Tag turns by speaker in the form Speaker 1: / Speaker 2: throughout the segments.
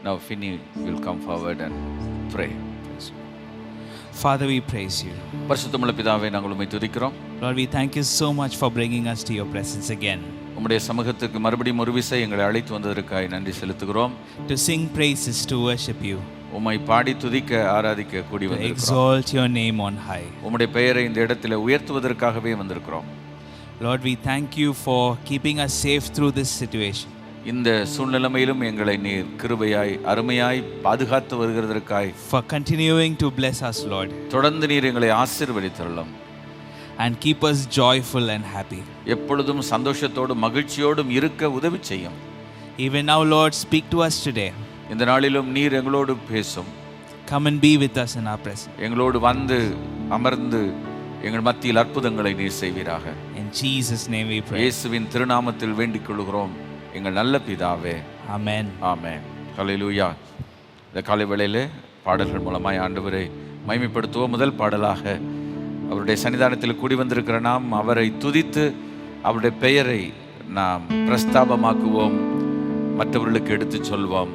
Speaker 1: Now Finney will come forward and pray.
Speaker 2: Father, we praise you.
Speaker 1: பரிசுத்தமுள்ள பிதாவே, நாங்கள் உம்மை துதிக்கிறோம்.
Speaker 2: Lord, we thank you so much for bringing us to your presence again.
Speaker 1: உம்முடைய சமூகத்துக்கு மறுபடியும் ஒரு விசை எங்களை அழைத்து வந்ததற்காக நன்றி செலுத்துகிறோம்.
Speaker 2: To sing praises, to worship you,
Speaker 1: உம்மை பாடி துதிக்க ஆராதிக்க கூடி
Speaker 2: to
Speaker 1: வந்திருக்கிறோம்.
Speaker 2: exalt your name on high.
Speaker 1: உம்முடைய பெயரை இந்த இடத்துல உயர்த்துவதற்காகவே வந்திருக்கிறோம்.
Speaker 2: Lord, we thank you for keeping us safe through this situation.
Speaker 1: இந்த சூழ்நிலைமையிலும் எங்களை நீர் கிருபையாய் அருமையாய் பாதுகாத்து வருகிறதற்காய்
Speaker 2: For continuing to bless us, Lord,
Speaker 1: தொடர்ந்து நீர் எங்களை ஆசீர்வதித்தருளும்.
Speaker 2: and keep us joyful and happy.
Speaker 1: எப்பொழுதும் சந்தோஷத்தோடும் மகிழ்ச்சியோடும் இருக்க உதவி செய்யும்.
Speaker 2: Even now, Lord, speak to us today.
Speaker 1: இந்த நாளிலும் நீர் எங்களோடு பேசும்.
Speaker 2: Come and be with us in our presence.
Speaker 1: எங்களோடு வந்து அமர்ந்து எங்கள் மத்தியில் அற்புதங்களை நீர் செய்வீராக.
Speaker 2: In Jesus' name we pray.
Speaker 1: இயேசுவின் திருநாமத்தில் வேண்டிக் கொள்கிறோம் எங்கள் நல்ல பிதாவே.
Speaker 2: Amen.
Speaker 1: ஆமென். ஹல்லேலூயா. இந்த காலை வேளையிலே பாடல்கள் மூலமாய் ஆண்டவரை மகிமைப்படுத்துவோம். முதல் பாடலாக அவருடைய சன்னிதானத்தில் கூடி வந்திருக்கிற நாம் அவரை துதித்து அவருடைய பெயரை நாம் பிரஸ்தாபமாக்குவோம், மற்றவர்களுக்கு எடுத்து சொல்வோம்,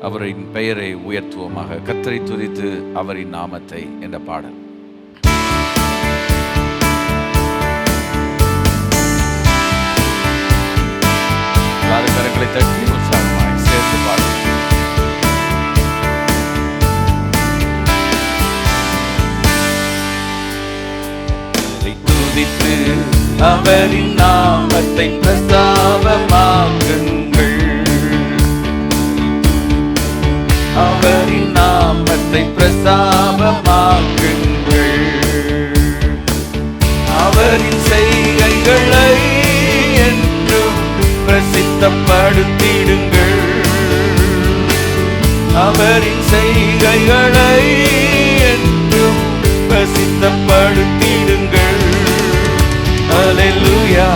Speaker 1: அவரின் பெயரை உயர்த்துவோமாக. கர்த்தரை துதித்து அவரின் நாமத்தை என்ற பாடல். கரங்களை தட்டி உற்சாகமாய் சேர்ந்து பாடுவோம். துதித்து அவரின் நாமத்தை பிரஸ்தாபமாக்குங்கள், அவரின் நாமத்தை பிரஸ்தாபமாக்குங்கள், அவரின் செய்கைகளை என்றும் பிரசித்தப்படுத்திடுங்கள், அவரின் செய்கைகளை என்றும் பிரசித்தப்படுத்திடுங்கள். அல்லேலூயா,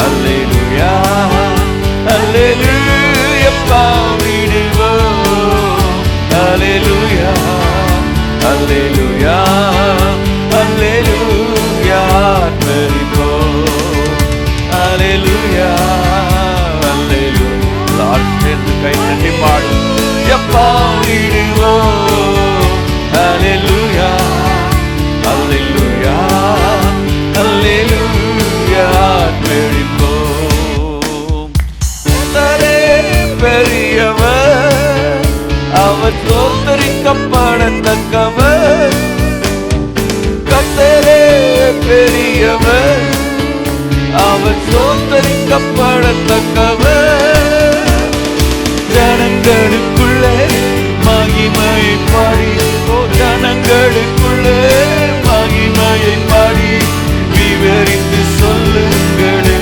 Speaker 1: அல்லேலூயா, அல்லேலூயா பாடிடுவோம். அல்லேலூயா, அல்லேலூயா, அல்லேலூயா ஆர்ப்பரிப்போம். அல்லேலூயா, அல்லேலூயா. எல்லாரும் சேர்ந்து கை தட்டி பாடும். பாடிடுவோம். அல்லேலூயா, அல்லேலூயா, அல்லேலூயா ஆர்ப்பரிப்போம். கர்த்தரே பெரியவர், அவர் ஸ்தோத்திரிக்கப்படத்தக்கவர். கர்த்தரே பெரியவர், அவர் ஸ்தோத்திரிக்கப்படத்தக்கவர். ஜனங்களுக்குள்ளே மகிமையை பாடி, ஜனங்களுக்குள்ளே மகிமையை பாடி விவரித்து சொல்லுங்களே,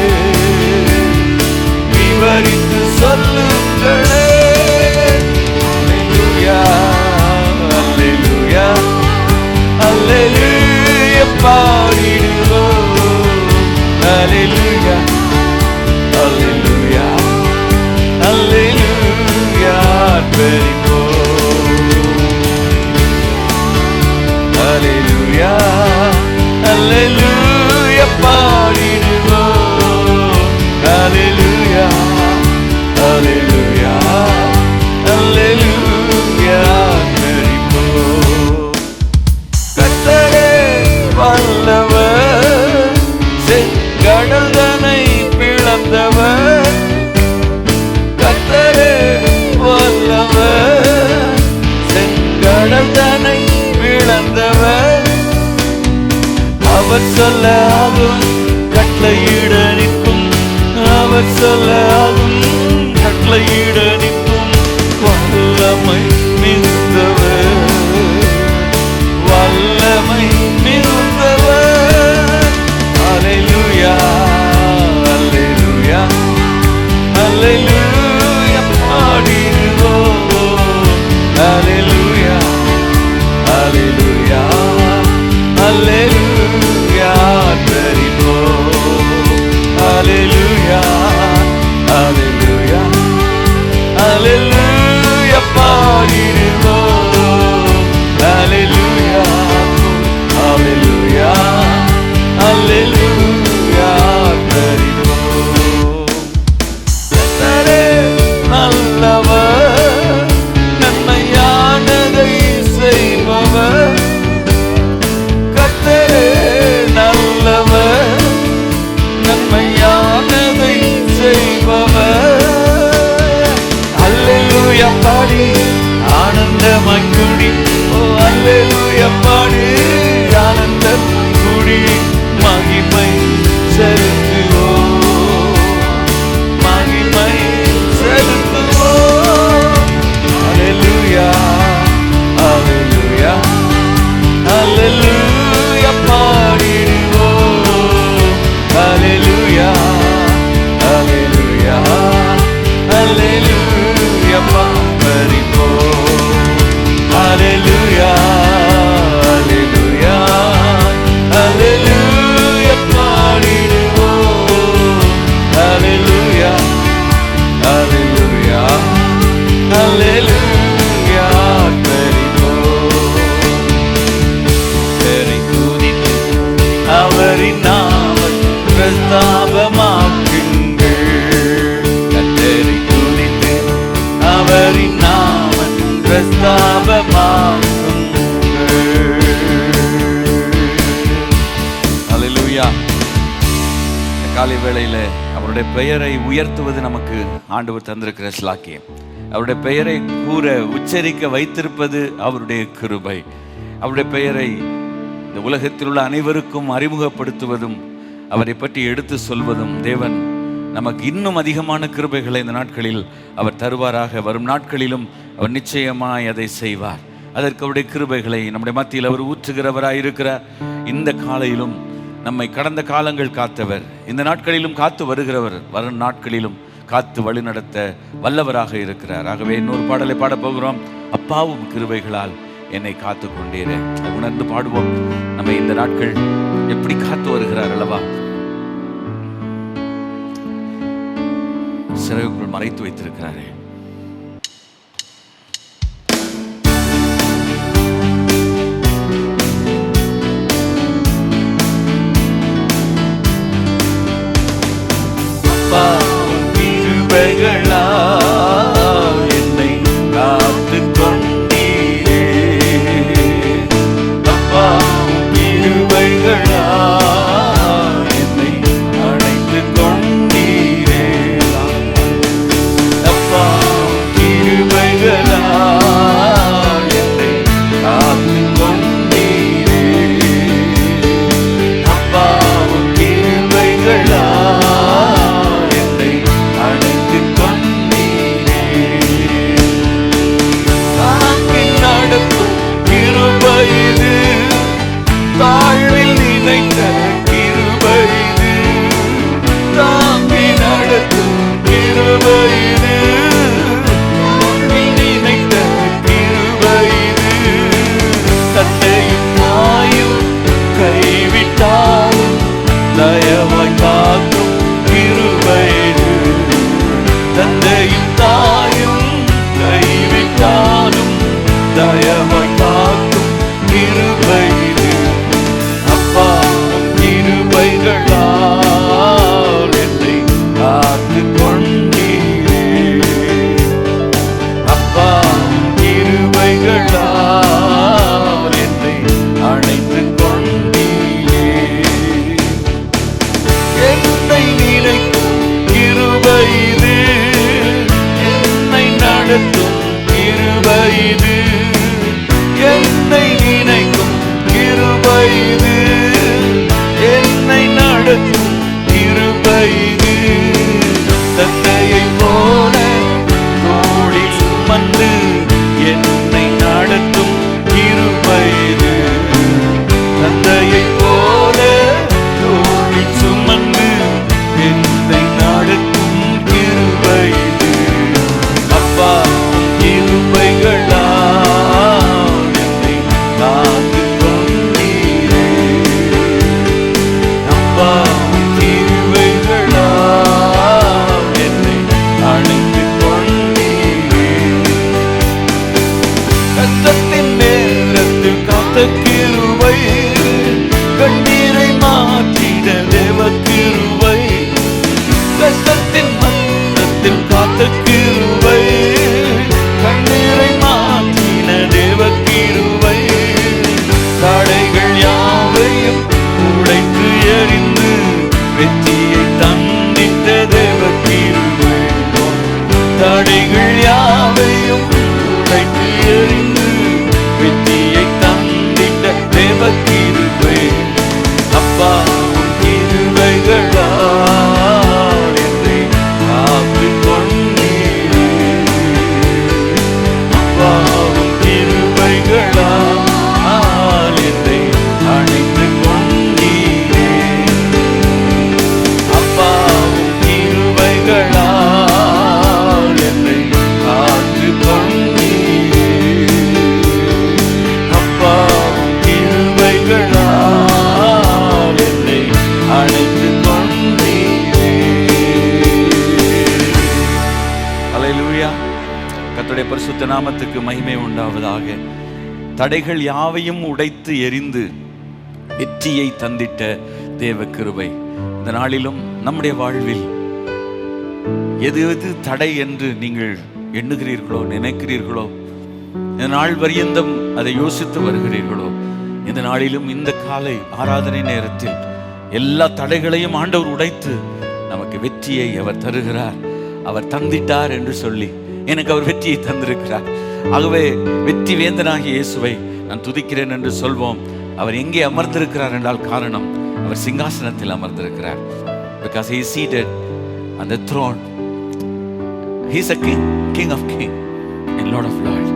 Speaker 1: விவரித்து சொல்லுங்களே. அல்லேலூயா, அல்லேலூயா, அல்லேலூயா பாடிடுவோம். அல்லேலூயா, அல்லேலூயா, அல்லேலூயா ஆர்ப்பரிப்போம். அல்லேலூயா, அல்லேலூயா பாடிடுவோம். அல்லேலூயா, அல்லேலூயா, அல்லேலூயா ஆர்ப்பரிப்போம். கர்த்தரே வல்லவர், செங்கடல்தனை பிளந்தவர். கர்த்தரே வல்லவர், செங்கடல்தனை பிளந்தவர். அவர் சொல்ல ஆகும், கட்டளையிட நிற்கும். அவர் சொல்ல ஆகும், கட்டளையிட நிற்கும். வல்லமை மிகுந்தவர், வல்லமை மிகுந்தவர். அல்லேலூயா, அல்லேலூயா, அல்லேலூயா பாடிடுவோம். அல்லேலூயா, அல்லேலூயா, அல்லேலூயா ஆர்ப்பரிப்போம். அல்லேலூயா, அல்லேலூயா பாடி ஆனந்தமாய் குடி. ஓ அல்லேலூயா பாடி ஆனந்தம் குடி. மகிமை செலுத்துவோம், மகிமை செலுத்துவோம். அல்லேலூயா அல்லேலூயா அல்லேலூயா பாடிடுவோம். அல்லேலூயா அல்லேலூயா அல்லேலூயா பாடிடுவோம். அல்லேலூயா அல்லேலூயா அல்லேலூயா பாடிடுவோம். அல்லேலூயா அல்லேலூயா அல்லேலூயா பாடிடுவோம். கர்த்தரை துதித்து அவரின் நாமத்தை பிரஸ்தாபமாக்குங்கள். கர்த்தரை துதித்து அவரின் நாமத்தை பிரஸ்தாபமாக்குங்கள். அல்லேலூயா. இந்த காலை வேளையில அவருடைய பெயரை உயர்த்துவது நமக்கு ஆண்டவர் தந்திருக்கிற ஸ்லாக்கியம். அவருடைய பெயரை கூற உச்சரிக்க வைத்திருப்பது அவருடைய கிருபை. அவருடைய பெயரை இந்த உலகத்தில் உள்ள அனைவருக்கும் அறிமுகப்படுத்துவதும் அவரை பற்றி எடுத்து சொல்வதும் தேவன் நமக்கு இன்னும் அதிகமான கிருபைகளை இந்த நாட்களில் அவர் தருவாராக. வரும் நாட்களிலும் அவர் நிச்சயமாய் அதை செய்வார். அதற்கு அவருடைய கிருபைகளை நம்முடைய மத்தியில் அவர் ஊற்றுகிறவராயிருக்கிறார். இந்த காலையிலும் நம்மை கடந்த காலங்கள் காத்தவர், இந்த நாட்களிலும் காத்து வருகிறவர், வரும் நாட்களிலும் காத்து வழிநடத்த வல்லவராக இருக்கிறார். ஆகவே இன்னொரு பாடலை பாடப்போகிறோம். அப்பாவும் கிருபைகளால் என்னை காத்து கொண்டீரே. அதை உணர்ந்து பாடுவோம். நம்ம இந்த நாட்கள் எப்படி காத்து வருகிறார் அல்லவா? சிறகுக்குள் மறைத்து வைத்திருக்கிறாரே. அப்பாவும் கிருபைகளால் என்னை காத்து கொண்டீரே. அப்பாவும் கிருபைகளால் என்னை அழைத்து கொண்டீரே. அப்பாவும் கிருபைகளால் என்னை காத்து கொண்டீரே. அப்பாவும் கிருபைகளால் என்னை அழைத்து கொண்டீரே. தாங்கி நடத்தும் கிருபை இது, தாழ்வில் நினைத்த கிருபை இது. தாங்கி நடத்தும் கிருபை இது, தாழ்வில் நினைத்த கிருபை இது. தந்தையும் தாயும் கைவிட்டாலும் தயவாய் காக்கும் கிருபை இது. தந்தையும் தாயும் கைவிட்டாலும் தயவாய் காக்கும் கிருபை இது. அப்பாவும் கிருபைகளால் என்னை காத்து கொண்டீரே. அப்பாவும் கிருபைகளால் என்னை அழைத்து கொண்டீரே. என்னை நினைக்கும் கிருபை இது, என்னை நடத்தும் கிருபை இது. என்னை நினைக்கும் கிருபை இது, என்னை நடத்தும் கிருபை இது. தந்தை கர்த்தருடைய பரிசுத்த நாமத்துக்கு மகிமை உண்டாவதாக. தடைகள் யாவையும் உடைத்து எறிந்து வெற்றியை தந்திட்ட தேவ கிருபை இந்த நாளிலும் நம்முடைய வாழ்வில் எது எது தடை என்று நீங்கள் எண்ணுகிறீர்களோ, நினைக்கிறீர்களோ, இந்த நாள் பரியந்தம் அதை யோசித்து வருகிறீர்களோ, இந்த நாளிலும் இந்த காலை ஆராதனை நேரத்தில் எல்லா தடைகளையும் ஆண்டவர் உடைத்து நமக்கு வெற்றியை அவர் தருகிறார். அவர் தந்திட்டார் என்று சொல்லி எனக்கு அவர் வெற்றியை தந்திருக்கிறார். ஆகவே வெற்றி வேந்தனாகிய இயேசுவை நான் துதிக்கிறேன் என்று சொல்வோம். அவர் எங்கே அமர்ந்திருக்கிறார் என்றால் காரணம், அவர் சிங்காசனத்தில் அமர்ந்திருக்கிறார். Because he is seated on the throne. He is a king, king of king and lord of lords.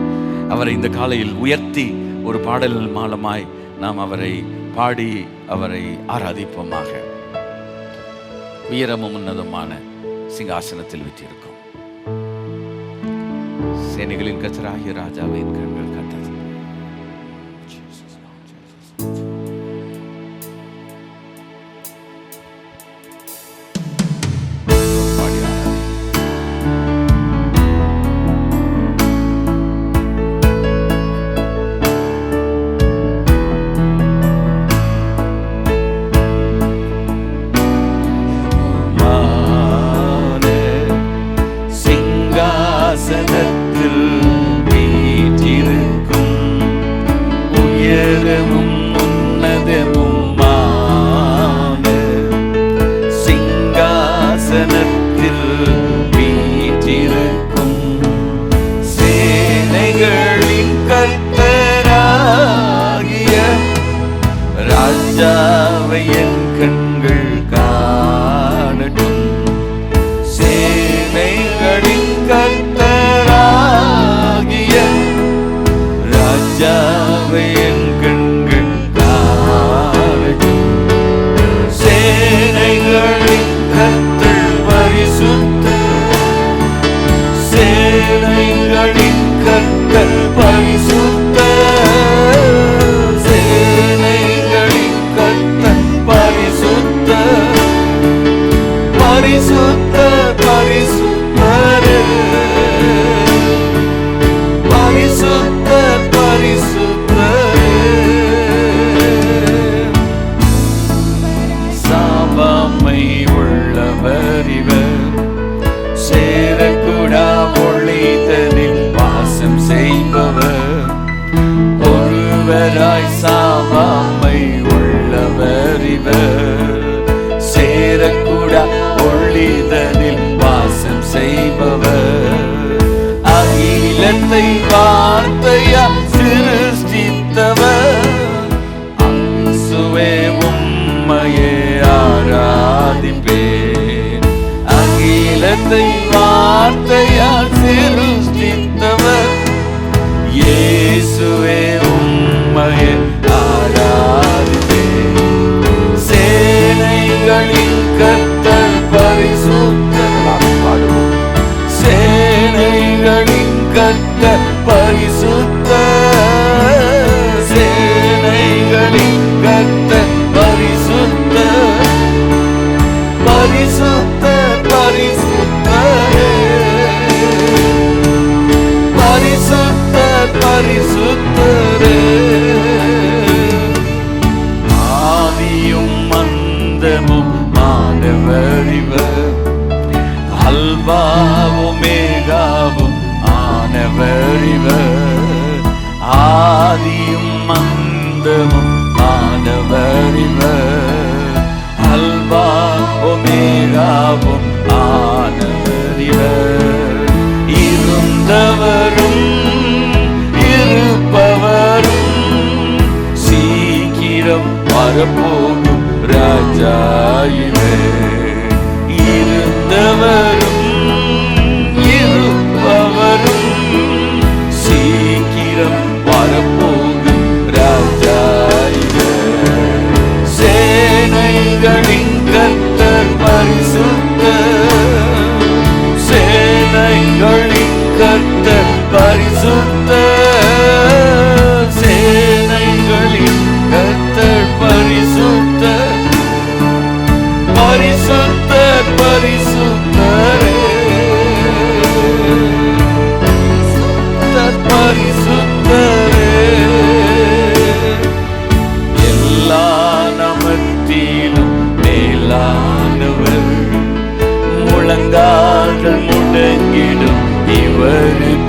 Speaker 1: அவரை இந்த காலையில் உயர்த்தி ஒரு பாடல் மூலமாய் நாம் அவரை பாடி அவரை ஆராதிப்போமாக. உயரமும் உன்னதமான சிங்காசனத்தில் வீற்றிருக்கும் சேனைகளின் கர்த்தராகிய ராஜாவின் கண்கள் கண்டது.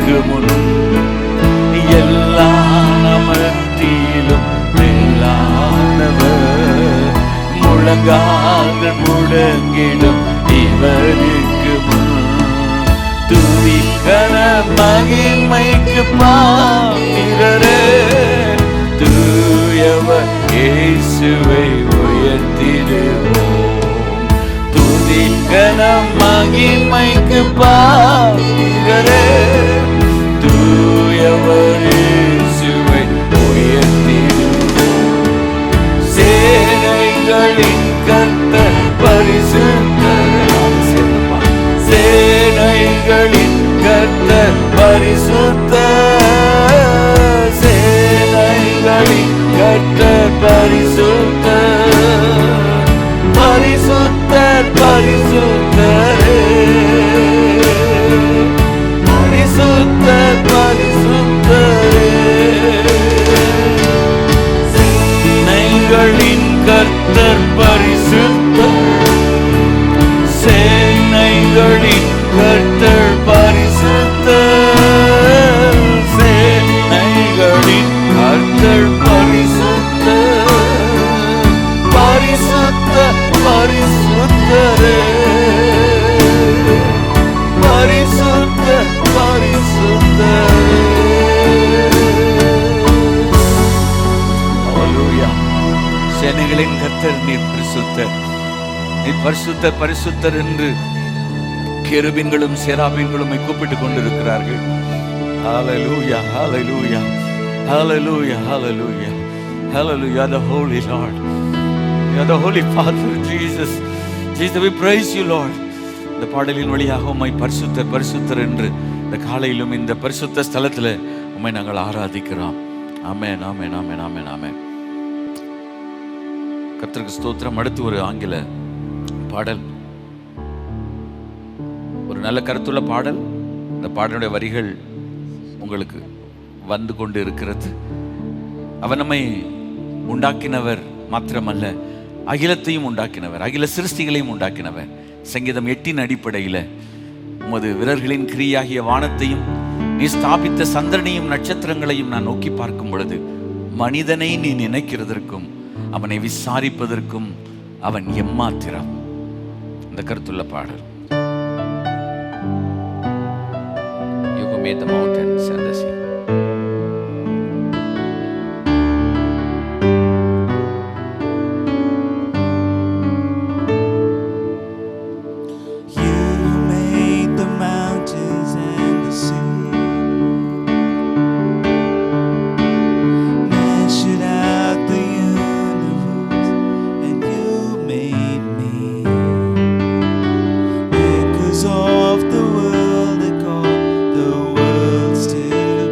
Speaker 1: அவருக்கு முன் எல்லா நமத்திலும் மேலானவர். முழங்கால்கள் முழங்கிடும் இவருக்கு முன் துதிக்கன மகிமைக்கு பாத்திரரே. தூயவர் இயேசுவை உயர்த்திடுவோம். துதிக்கன மகிமைக்கு பாத்திரரே. தூயவர் இயேசுவை உயர்த்திடுவோம். சேனைகளின் கர்த்தர் பரிசுத்தர். சேனைகளின் கர்த்தர் பரிசுத்தர். சேனைகளின் கர்த்தர் பரிசுத்தர். பரிசுத்தர் பரிசுத்தரே. பரிசுத்தர் பரிசுத்தரே. சேனைகளின் கர்த்தர் பரிசுத்தர். சேனைகளின் கர்த்தர் பரிசுத்தர். சேனைகளின் கர்த்தர் பரிசுத்தர். பரிசுத்தர் பரிசுத்தரே. பரிசுத்தர் பரிசுத்தரே. ஹல்லேலூயா. சேனைகளின் கர்த்தர் நீர் பரிசுத்தர். நீர் பரிசுத்தர் பரிசுத்தர் என்று கேருபீன்களும் சேராபீன்களும் கூப்பிட்டுக் கொண்டிருக்கிறார்கள். ஹல்லேலூயா ஹல்லேலூயா ஹல்லேலூயா ஹல்லேலூயா ஹல்லேலூயா. The holy Lord, you are the holy Father. Jesus, Jesus, we praise you, Lord. இந்த பாடலின் வழியாக உம்மை பரிசுத்தர் பரிசுத்தர் என்று இந்த காலையிலும் இந்த பரிசுத்த ஸ்தலத்தில் உம்மை நாங்கள் ஆராதிக்கிறோம். ஆமென் ஆமென் ஆமென் ஆமென் ஆமென். கர்த்தருக்கு ஸ்தோத்திரம். அடுத்து ஒரு ஆங்கில பாடல், ஒரு நல்ல கருத்துள்ள பாடல். இந்த பாடலுடைய வரிகள் உங்களுக்கு வந்து கொண்டு இருக்கிறது. அவர் நம்மை உண்டாக்கினவர் மாத்திரமல்ல, அகிலத்தையும் உண்டாக்கினவர், அகில சிருஷ்டிகளையும் உண்டாக்கினவர். சங்கீதம் 8 அடிப்படையில் உமது விரல்களின் கிரியாகிய வானத்தையும் நீ ஸ்தாபித்த சந்திரனையும் நட்சத்திரங்களையும் நான் நோக்கி பார்க்கும் பொழுது மனிதனை நீ நினைக்கிறதற்கும் அவனை விசாரிப்பதற்கும் அவன் எம்மாத்திரம். இந்த கருத்துள்ள பாடல். You who made the mountains and the sea.
Speaker 2: Of the world they call the world still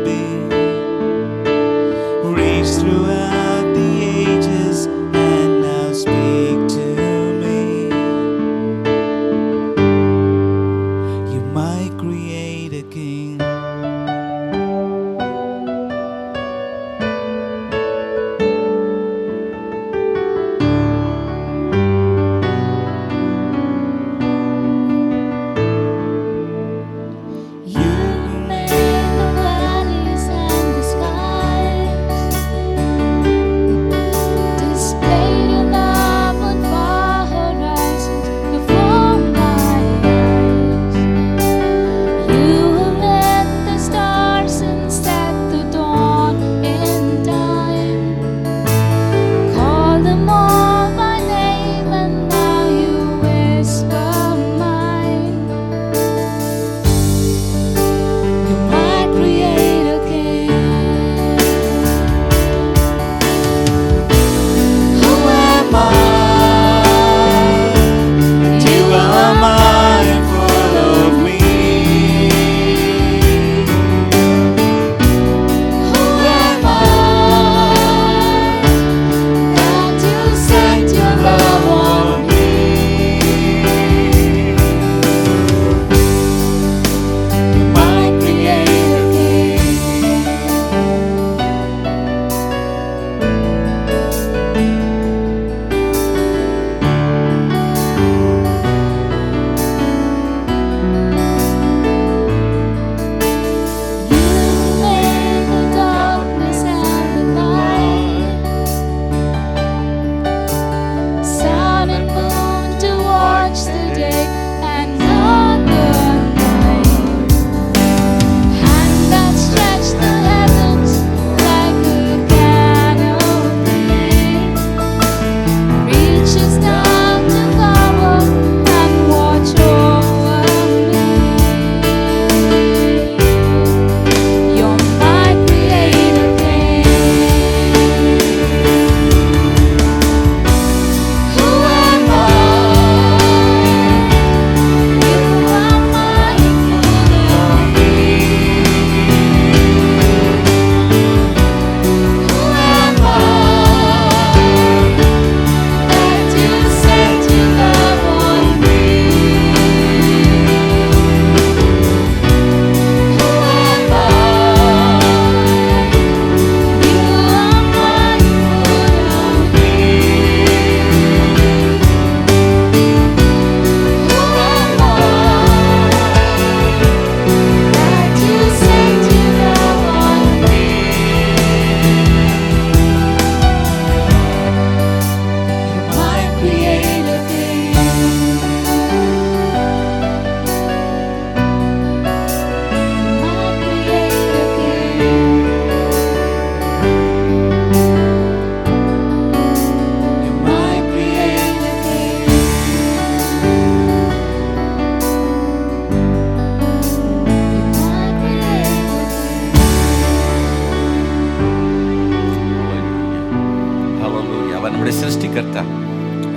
Speaker 1: சிருஷ்டிகர்த்தா,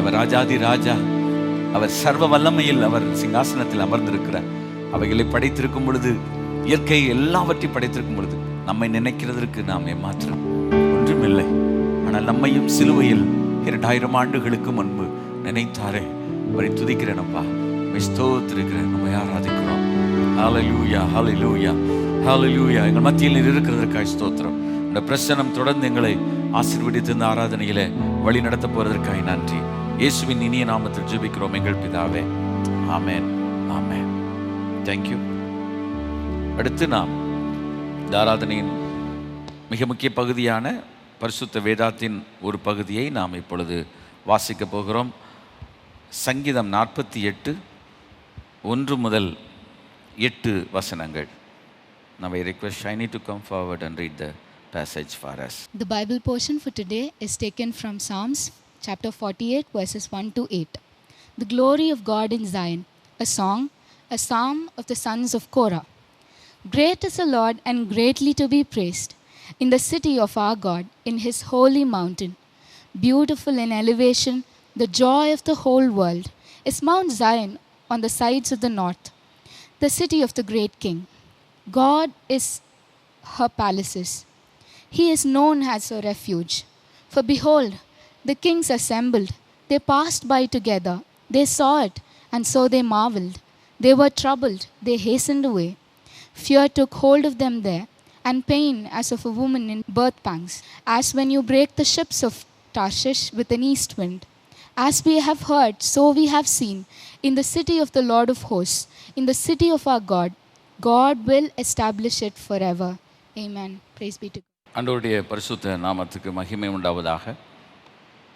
Speaker 1: அவர் ராஜாதி ராஜா, அவர் சர்வ வல்லமையில் அவர் சிங்காசனத்தில் அமர்ந்திருக்கிறார். அவைகளை படைத்திருக்கும் பொழுது, இயற்கை எல்லாவற்றையும் படைத்திருக்கும் பொழுது நம்மை நினைக்கிறதற்கு நாம் ஏமாற்றம் ஒன்றுமில்லை. ஆனால் நம்மையும் சிலுவையில் 2000 ஆண்டுகளுக்கு முன்பு நினைத்தாரே, அவரை துதிக்கிறேனப்பா, ஸ்தோத்திரிக்கிறேன், நம்மை ஆராதிக்கிறோம். ஹல்லேலூயா, ஹல்லேலூயா, ஹல்லேலூயா. எங்கள் மத்தியில் இருக்கிறதற்காக ஸ்தோத்திரம். இந்த பிரசனம் தொடர்ந்து எங்களை ஆசீர்வதித்து இந்த ஆராதனையிலே வழி நடத்த போறதற்காக நன்றி. இயேசுவின் இனிய நாமத்தில் ஜெபிக்கிறோம் எங்கள் பிதாவே. ஆமென், ஆமென். தேங்க்யூ. அடுத்து நாம் இந்த ஆராதனையின் மிக முக்கிய பகுதியான பரிசுத்த வேதாத்தின் ஒரு பகுதியை நாம் இப்பொழுது வாசிக்க போகிறோம். சங்கீதம் 48 1 முதல் 8 வசனங்கள். Now I request Shiny to come forward and read the passage for us.
Speaker 3: The Bible portion for today is taken from Psalms chapter 48 verses 1 to 8. The glory of God in Zion, a song, a psalm of the sons of Korah. Great is the Lord and greatly to be praised in the city of our God, in his holy mountain. Beautiful in elevation, the joy of the whole world is Mount Zion on the sides of the north, the city of the great king. God is her palaces. He is known as a refuge. For behold, the kings assembled. They passed by together. They saw it, and so they marveled. They were troubled. They hastened away. Fear took hold of them there, and pain as of a woman in birth pangs, as when you break the ships of Tarshish with an east wind. As we have heard, so we have seen, in the city of the Lord of hosts, in the city of our God. God will establish it forever. Amen. Praise be to God.
Speaker 1: ஆண்டவருடைய பரிசுத்த நாமத்துக்கு மகிமை உண்டாவதாக.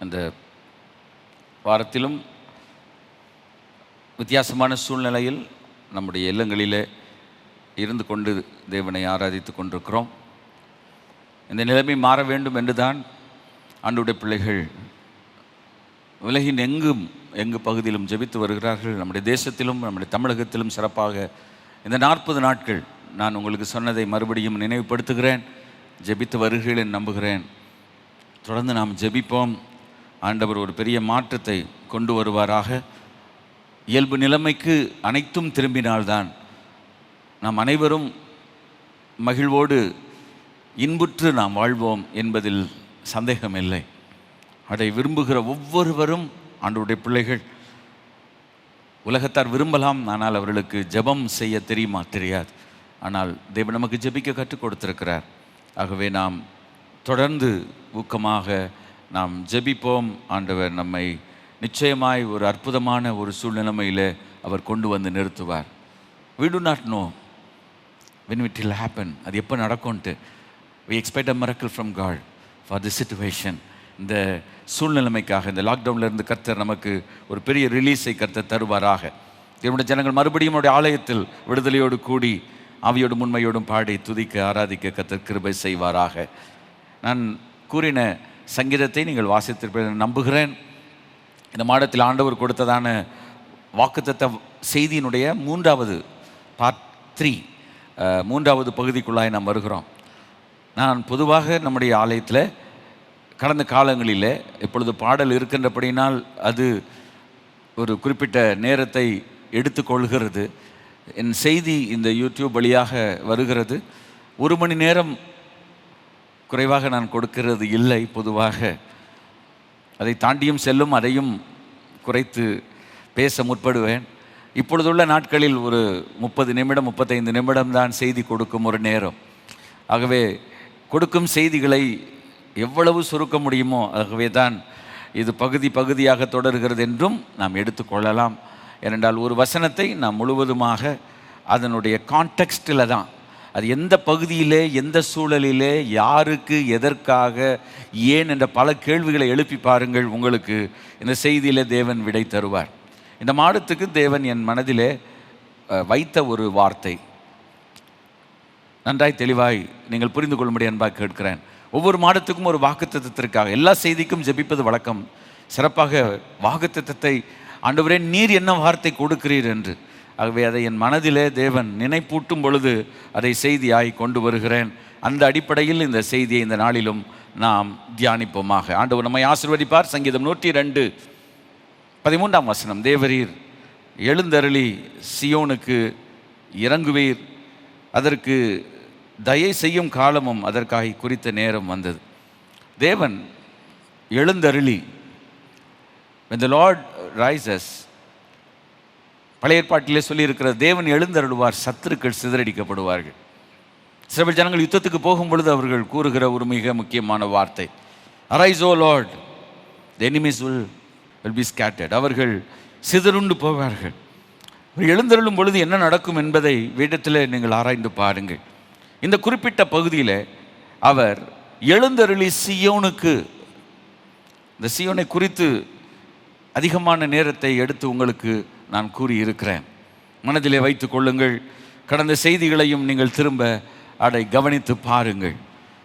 Speaker 1: அந்த வாரத்திலும் வித்தியாசமான சூழ்நிலையில் நம்முடைய இல்லங்களிலே இருந்து கொண்டு தேவனை ஆராதித்து கொண்டிருக்கிறோம். இந்த நிலைமை மாற வேண்டும் என்றுதான் ஆண்டவருடைய பிள்ளைகள் உலகின் எங்கு பகுதியிலும் ஜெபித்து வருகிறார்கள். நம்முடைய தேசத்திலும் நம்முடைய தமிழகத்திலும் சிறப்பாக இந்த 40 நாட்கள் நான் உங்களுக்கு சொன்னதை மறுபடியும் நினைவுபடுத்துகிறேன். ஜெபித்து வருகிறேன் நம்புகிறேன். தொடர்ந்து நாம் ஜெபிப்போம். ஆண்டவர் ஒரு பெரிய மாற்றத்தை கொண்டு வருவாராக. இயல்பு நிலைமைக்கு அனைத்தும் திரும்பினால்தான் நாம் அனைவரும் மகிழ்வோடு இன்புற்று நாம் வாழ்வோம் என்பதில் சந்தேகமில்லை. அதை விரும்புகிற ஒவ்வொருவரும் ஆண்டவருடைய பிள்ளைகள். உலகத்தார் விரும்பலாம், ஆனால் அவர்களுக்கு ஜெபம் செய்ய தெரியுமா? தெரியாது. ஆனால் தேவன் நமக்கு ஜெபிக்க கற்றுக் கொடுத்திருக்கிறார். ஆகவே நாம் தொடர்ந்து ஊக்கமாக நாம் ஜெபிப்போம். ஆண்டவர் நம்மை நிச்சயமாய் ஒரு அற்புதமான ஒரு சூழ்நிலைமையில் அவர் கொண்டு வந்து நிறுத்துவார். We do not know when it will happen. அது எப்போ நடக்கும்ட்டு. We expect a miracle from God for this situation. இந்த சூழ்நிலைமைக்காக இந்த லாக்டவுன்லேருந்து கர்த்தர் நமக்கு ஒரு பெரிய ரிலீஸை கர்த்தர் தருவாராக. என்னுடைய ஜனங்கள் மறுபடியும் நம்முடைய ஆலயத்தில் விடுதலையோடு கூடி ஆவியோடும் உண்மையோடும் பாடி துதிக்க ஆராதிக்க கர்த்தர் கிருபை செய்வாராக. நான் கூறின சங்கீதத்தை நீங்கள் வாசித்திருப்பேன் நம்புகிறேன். இந்த மாதத்தில் ஆண்டவர் கொடுத்ததான வாக்குத்தத்த செய்தியினுடைய 3வது பார்ட் 3 3வது பகுதிக்குள்ளாய் நாம் வருகிறோம். நான் பொதுவாக நம்முடைய ஆலயத்தில் கடந்த காலங்களில் இப்பொழுது பாடல் இருக்கின்றபடினால் அது ஒரு குறிப்பிட்ட நேரத்தை எடுத்துக்கொள்கிறது. என் செய்தி இந்த யூடியூப் வழியாக வருகிறது. 1 மணி நேரம் குறைவாக நான் கொடுக்கிறது இல்லை. பொதுவாக அதை தாண்டியும் செல்லும், அதையும் குறைத்து பேச முற்படுவேன். இப்பொழுதுள்ள நாட்களில் ஒரு 30 நிமிடம் 35 நிமிடம் தான் செய்தி கொடுக்கும் ஒரு நேரம். ஆகவே கொடுக்கும் செய்திகளை எவ்வளவு சுருக்க முடியுமோ ஆகவே தான் இது பகுதியாக தொடர்கிறது என்றும் நாம் எடுத்துக்கொள்ளலாம். ஏனென்றால் ஒரு வசனத்தை நாம் முழுவதுமாக அதனுடைய கான்டெக்ஸ்டில் தான், அது எந்த பகுதியிலே எந்த சூழலிலே யாருக்கு எதற்காக ஏன் என்ற பல கேள்விகளை எழுப்பி பாருங்கள். உங்களுக்கு இந்த செய்தியிலே தேவன் விடை தருவார். இந்த மாதத்துக்கு தேவன் என் மனதிலே வைத்த ஒரு வார்த்தை நன்றாய் தெளிவாய் நீங்கள் புரிந்து கொள்ளும்படி அன்பாக கேட்கிறேன். ஒவ்வொரு மாதத்துக்கும் ஒரு வாக்குத்தத்தத்திற்காக எல்லா செய்திக்கும் ஜெபிப்பது வழக்கம். சிறப்பாக வாக்குத்தத்தத்தை ஆண்டவரே நீர் என்ன வார்த்தை கொடுக்கிறீர் என்று. ஆகவே அதை என் மனதிலே தேவன் நினைப்பூட்டும் பொழுது அதை செய்தியாய் கொண்டு வருகிறேன். அந்த அடிப்படையில் இந்த செய்தியை இந்த நாளிலும் நாம் தியானிப்போமாக. ஆண்டவர் நம்மை ஆசீர்வதிப்பார். சங்கீதம் 102:13 தேவரீர் எழுந்தருளி சியோனுக்கு இறங்குவீர், அதற்கு தயை செய்யும் காலமும் அதற்காக குறித்த நேரம் வந்தது. தேவன் எழுந்தருளி, when the Lord rises, பழைய ஏற்பாட்டிலே சொல்லியிருக்கிற தேவன் எழுந்தருளுவார், சத்துருக்கள் சிதறடிக்கப்படுவார்கள். சில ஜனங்கள் யுத்தத்துக்கு போகும் பொழுது அவர்கள் கூறுகிற ஒரு மிக முக்கியமான வார்த்தை, arise O lord, the enemies will be scattered. அவர்கள் சிதறுண்டு போவார்கள். எழுந்தருளும் பொழுது என்ன நடக்கும் என்பதை வேதத்தில் நீங்கள் ஆராய்ந்து பாருங்கள். இந்த குறிப்பிட்ட பகுதியில் அவர் எழுந்தருளி சியோனுக்கு, இந்த சியோனை குறித்து அதிகமான நேரத்தை எடுத்து உங்களுக்கு நான் கூறியிருக்கிறேன். மனதிலே வைத்து கொள்ளுங்கள். கடந்த செய்திகளையும் நீங்கள் திரும்ப அதை கவனித்து பாருங்கள்.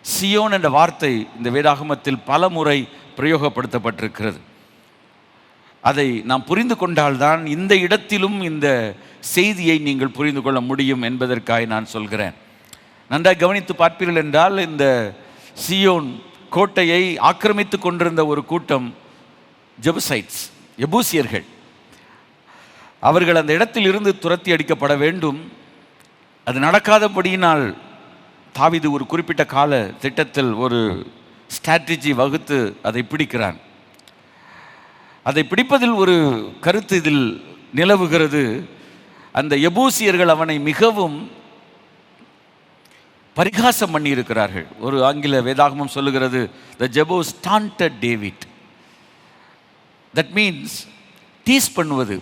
Speaker 1: சியோன் என்ற வார்த்தை இந்த வேதாகமத்தில் பல முறை பிரயோகப்படுத்தப்பட்டிருக்கிறது. அதை நாம் புரிந்து கொண்டால்தான் இந்த இடத்திலும் இந்த செய்தியை நீங்கள் புரிந்து கொள்ள முடியும் என்பதற்காக நான் சொல்கிறேன். நன்றாக கவனித்து பார்ப்பீர்கள் என்றால், இந்த சியோன் கோட்டையை ஆக்கிரமித்து கொண்டிருந்த ஒரு கூட்டம் ஜெபூசைட்ஸ், எபூசியர்கள். அவர்கள் அந்த இடத்தில் இருந்து துரத்தி அடிக்கப்பட வேண்டும். அது நடக்காதபடியினால் தாவீது ஒரு குறிப்பிட்ட கால திட்டத்தில் ஒரு ஸ்ட்ராட்டஜி வகுத்து அதை பிடிக்கிறான். அதை பிடிப்பதில் ஒரு கருத்து இதில் நிலவுகிறது. அந்த எபூசியர்கள் அவனை மிகவும் பரிகாசம் பண்ணி இருக்கிறார்கள். ஒரு ஆங்கில வேதாகமம் சொல்லுகிறது, the Jebus taunted David. that means tease பண்ணுவது,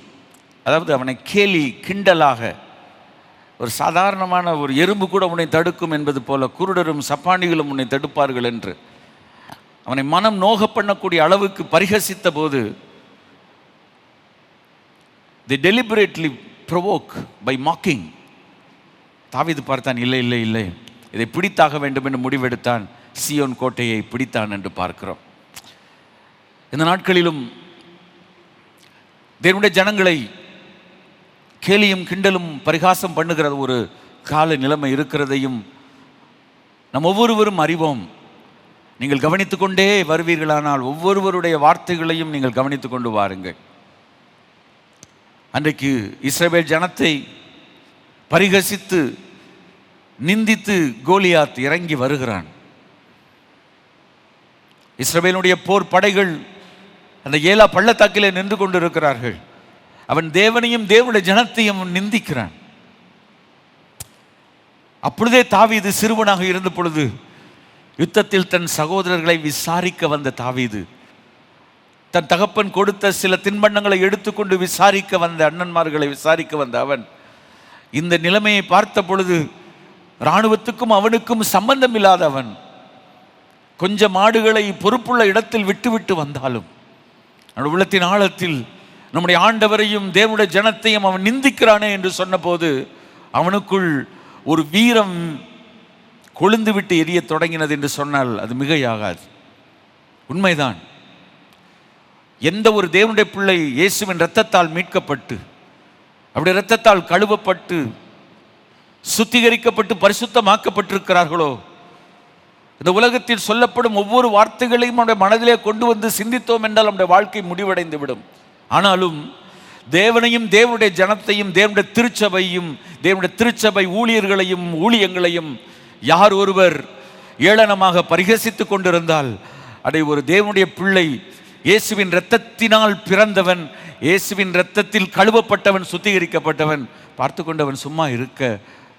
Speaker 1: அதாவது அவனை கேலி கிண்டலாக, ஒரு சாதாரணமான ஒரு எறும்பு கூட உன்னை தடுக்கும் என்பது போல குருடரும் சப்பானிகளும் உன்னை தடுப்பார்கள் என்று அவனை மனம் நோக பண்ணக்கூடிய அளவுக்கு பரிகசித்த போது, they deliberately provoke by mocking. தாவீது பார்த்தான், இல்லை இல்லை இல்லை, இதை பிடித்தாக வேண்டும் என்று முடிவெடுத்தான். சியோன் கோட்டையை பிடித்தான் என்று பார்க்கிறோம். இந்த நாட்களிலும் தேவனுடைய ஜனங்களை கேலியும் கிண்டலும் பரிகாசம் பண்ணுகிற ஒரு கால நிலைமை இருக்கிறதையும் நம் ஒவ்வொருவரும் அறிவோம். நீங்கள் கவனித்து கொண்டே வருவீர்களானால் ஒவ்வொருவருடைய வார்த்தைகளையும் நீங்கள் கவனித்து கொண்டு வாருங்கள். அன்றைக்கு இஸ்ரவேல் ஜனத்தை பரிகசித்து நிந்தித்து கோலியாத் இறங்கி வருகிறான். இஸ்ரவேலுடைய போர் படைகள் அந்த ஏலா பள்ளத்தாக்கிலே நின்று கொண்டு இருக்கிறார்கள். அவன் தேவனையும் தேவனுடைய ஜனத்தையும் நிந்திக்கிறான். அப்பொழுதே தாவீது சிறுவனாக இருந்த பொழுது யுத்தத்தில் தன் சகோதரர்களை விசாரிக்க வந்த தாவீது, தன் தகப்பன் கொடுத்த சில தின்பண்டங்களை எடுத்துக்கொண்டு விசாரிக்க வந்த அண்ணன்மார்களை விசாரிக்க வந்த அவன் இந்த நிலைமையை பார்த்த பொழுது இராணுவத்துக்கும் அவனுக்கும் சம்பந்தம் இல்லாதவன், கொஞ்சம் மாடுகளை பொறுப்புள்ள இடத்தில் விட்டுவிட்டு வந்தாலும் உள்ளத்தின் ஆழத்தில் நம்முடைய ஆண்டவரையும் தேவனுடைய ஜனத்தையும் அவன் நிந்திக்கிறானே என்று சொன்னபோது அவனுக்குள் ஒரு வீரம் கொழுந்து விட்டு எரிய தொடங்கினது என்று சொன்னால் அது மிகையாகாது. உண்மைதான். எந்த ஒரு தேவனுடைய பிள்ளை இயேசுவின் இரத்தத்தால் மீட்கப்பட்டு அவருடைய இரத்தத்தால் கழுவப்பட்டு சுத்திகரிக்கப்பட்டு பரிசுத்தமாக்கப்பட்டிருக்கிறார்களோ, இந்த உலகத்தில் சொல்லப்படும் ஒவ்வொரு வார்த்தைகளையும் நம்முடைய மனதிலே கொண்டு வந்து சிந்தித்தோம் என்றால் நம்முடைய வாழ்க்கை முடிவடைந்து விடும். ஆனாலும் தேவனையும் தேவனுடைய ஜனத்தையும் தேவனுடைய திருச்சபையும் தேவனுடைய திருச்சபை ஊழியர்களையும் ஊழியங்களையும் யார் ஒருவர் ஏளனமாக பரிகசித்து கொண்டிருந்தால் அதை ஒரு தேவனுடைய பிள்ளை, இயேசுவின் இரத்தத்தினால் பிறந்தவன், இயேசுவின் இரத்தத்தில் கழுவப்பட்டவன், சுத்திகரிக்கப்பட்டவன் பார்த்து கொண்டவன் சும்மா இருக்க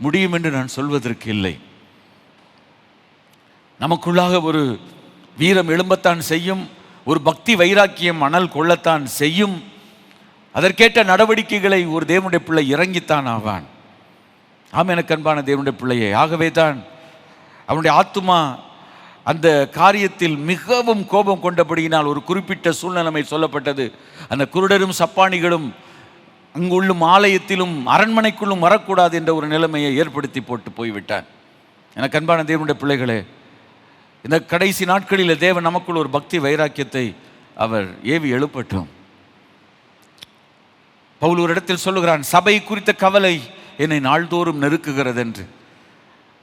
Speaker 1: முடியும் என்று நான் சொல்வதற்கு இல்லை. நமக்குள்ளாக ஒரு வீரம் எழும்பத்தான் செய்யும், ஒரு பக்தி வைராக்கியம் அனல் கொள்ளத்தான் செய்யும். அதற்கேற்ற நடவடிக்கைகளை ஒரு தேவனுடைய பிள்ளை இறங்கித்தான் ஆவான். ஆம், எனக்கு அன்பான தேவனுடைய பிள்ளையே, ஆகவே தான் அவனுடைய ஆத்துமா அந்த காரியத்தில் மிகவும் கோபம் கொண்டபடியினால் ஒரு குறிப்பிட்ட சூழ்நிலைமை சொல்லப்பட்டது. அந்த குருடரும் சப்பானிகளும் அங்குள்ளும் ஆலயத்திலும் அரண்மனைக்குள்ளும் வரக்கூடாது என்ற ஒரு நிலைமையை ஏற்படுத்தி போட்டு போய்விட்டான். எனக்கு அன்பான தேவனுடைய பிள்ளைகளே, இந்த கடைசி நாட்களில் தேவன் நமக்குள் ஒரு பக்தி வைராக்கியத்தை அவர் ஏவி எழுப்பட்டும். பவுல் ஒரு இடத்தில் சொல்லுகிறான், சபை குறித்த கவலை என்னை நாள்தோறும் நெருக்குகிறது என்று.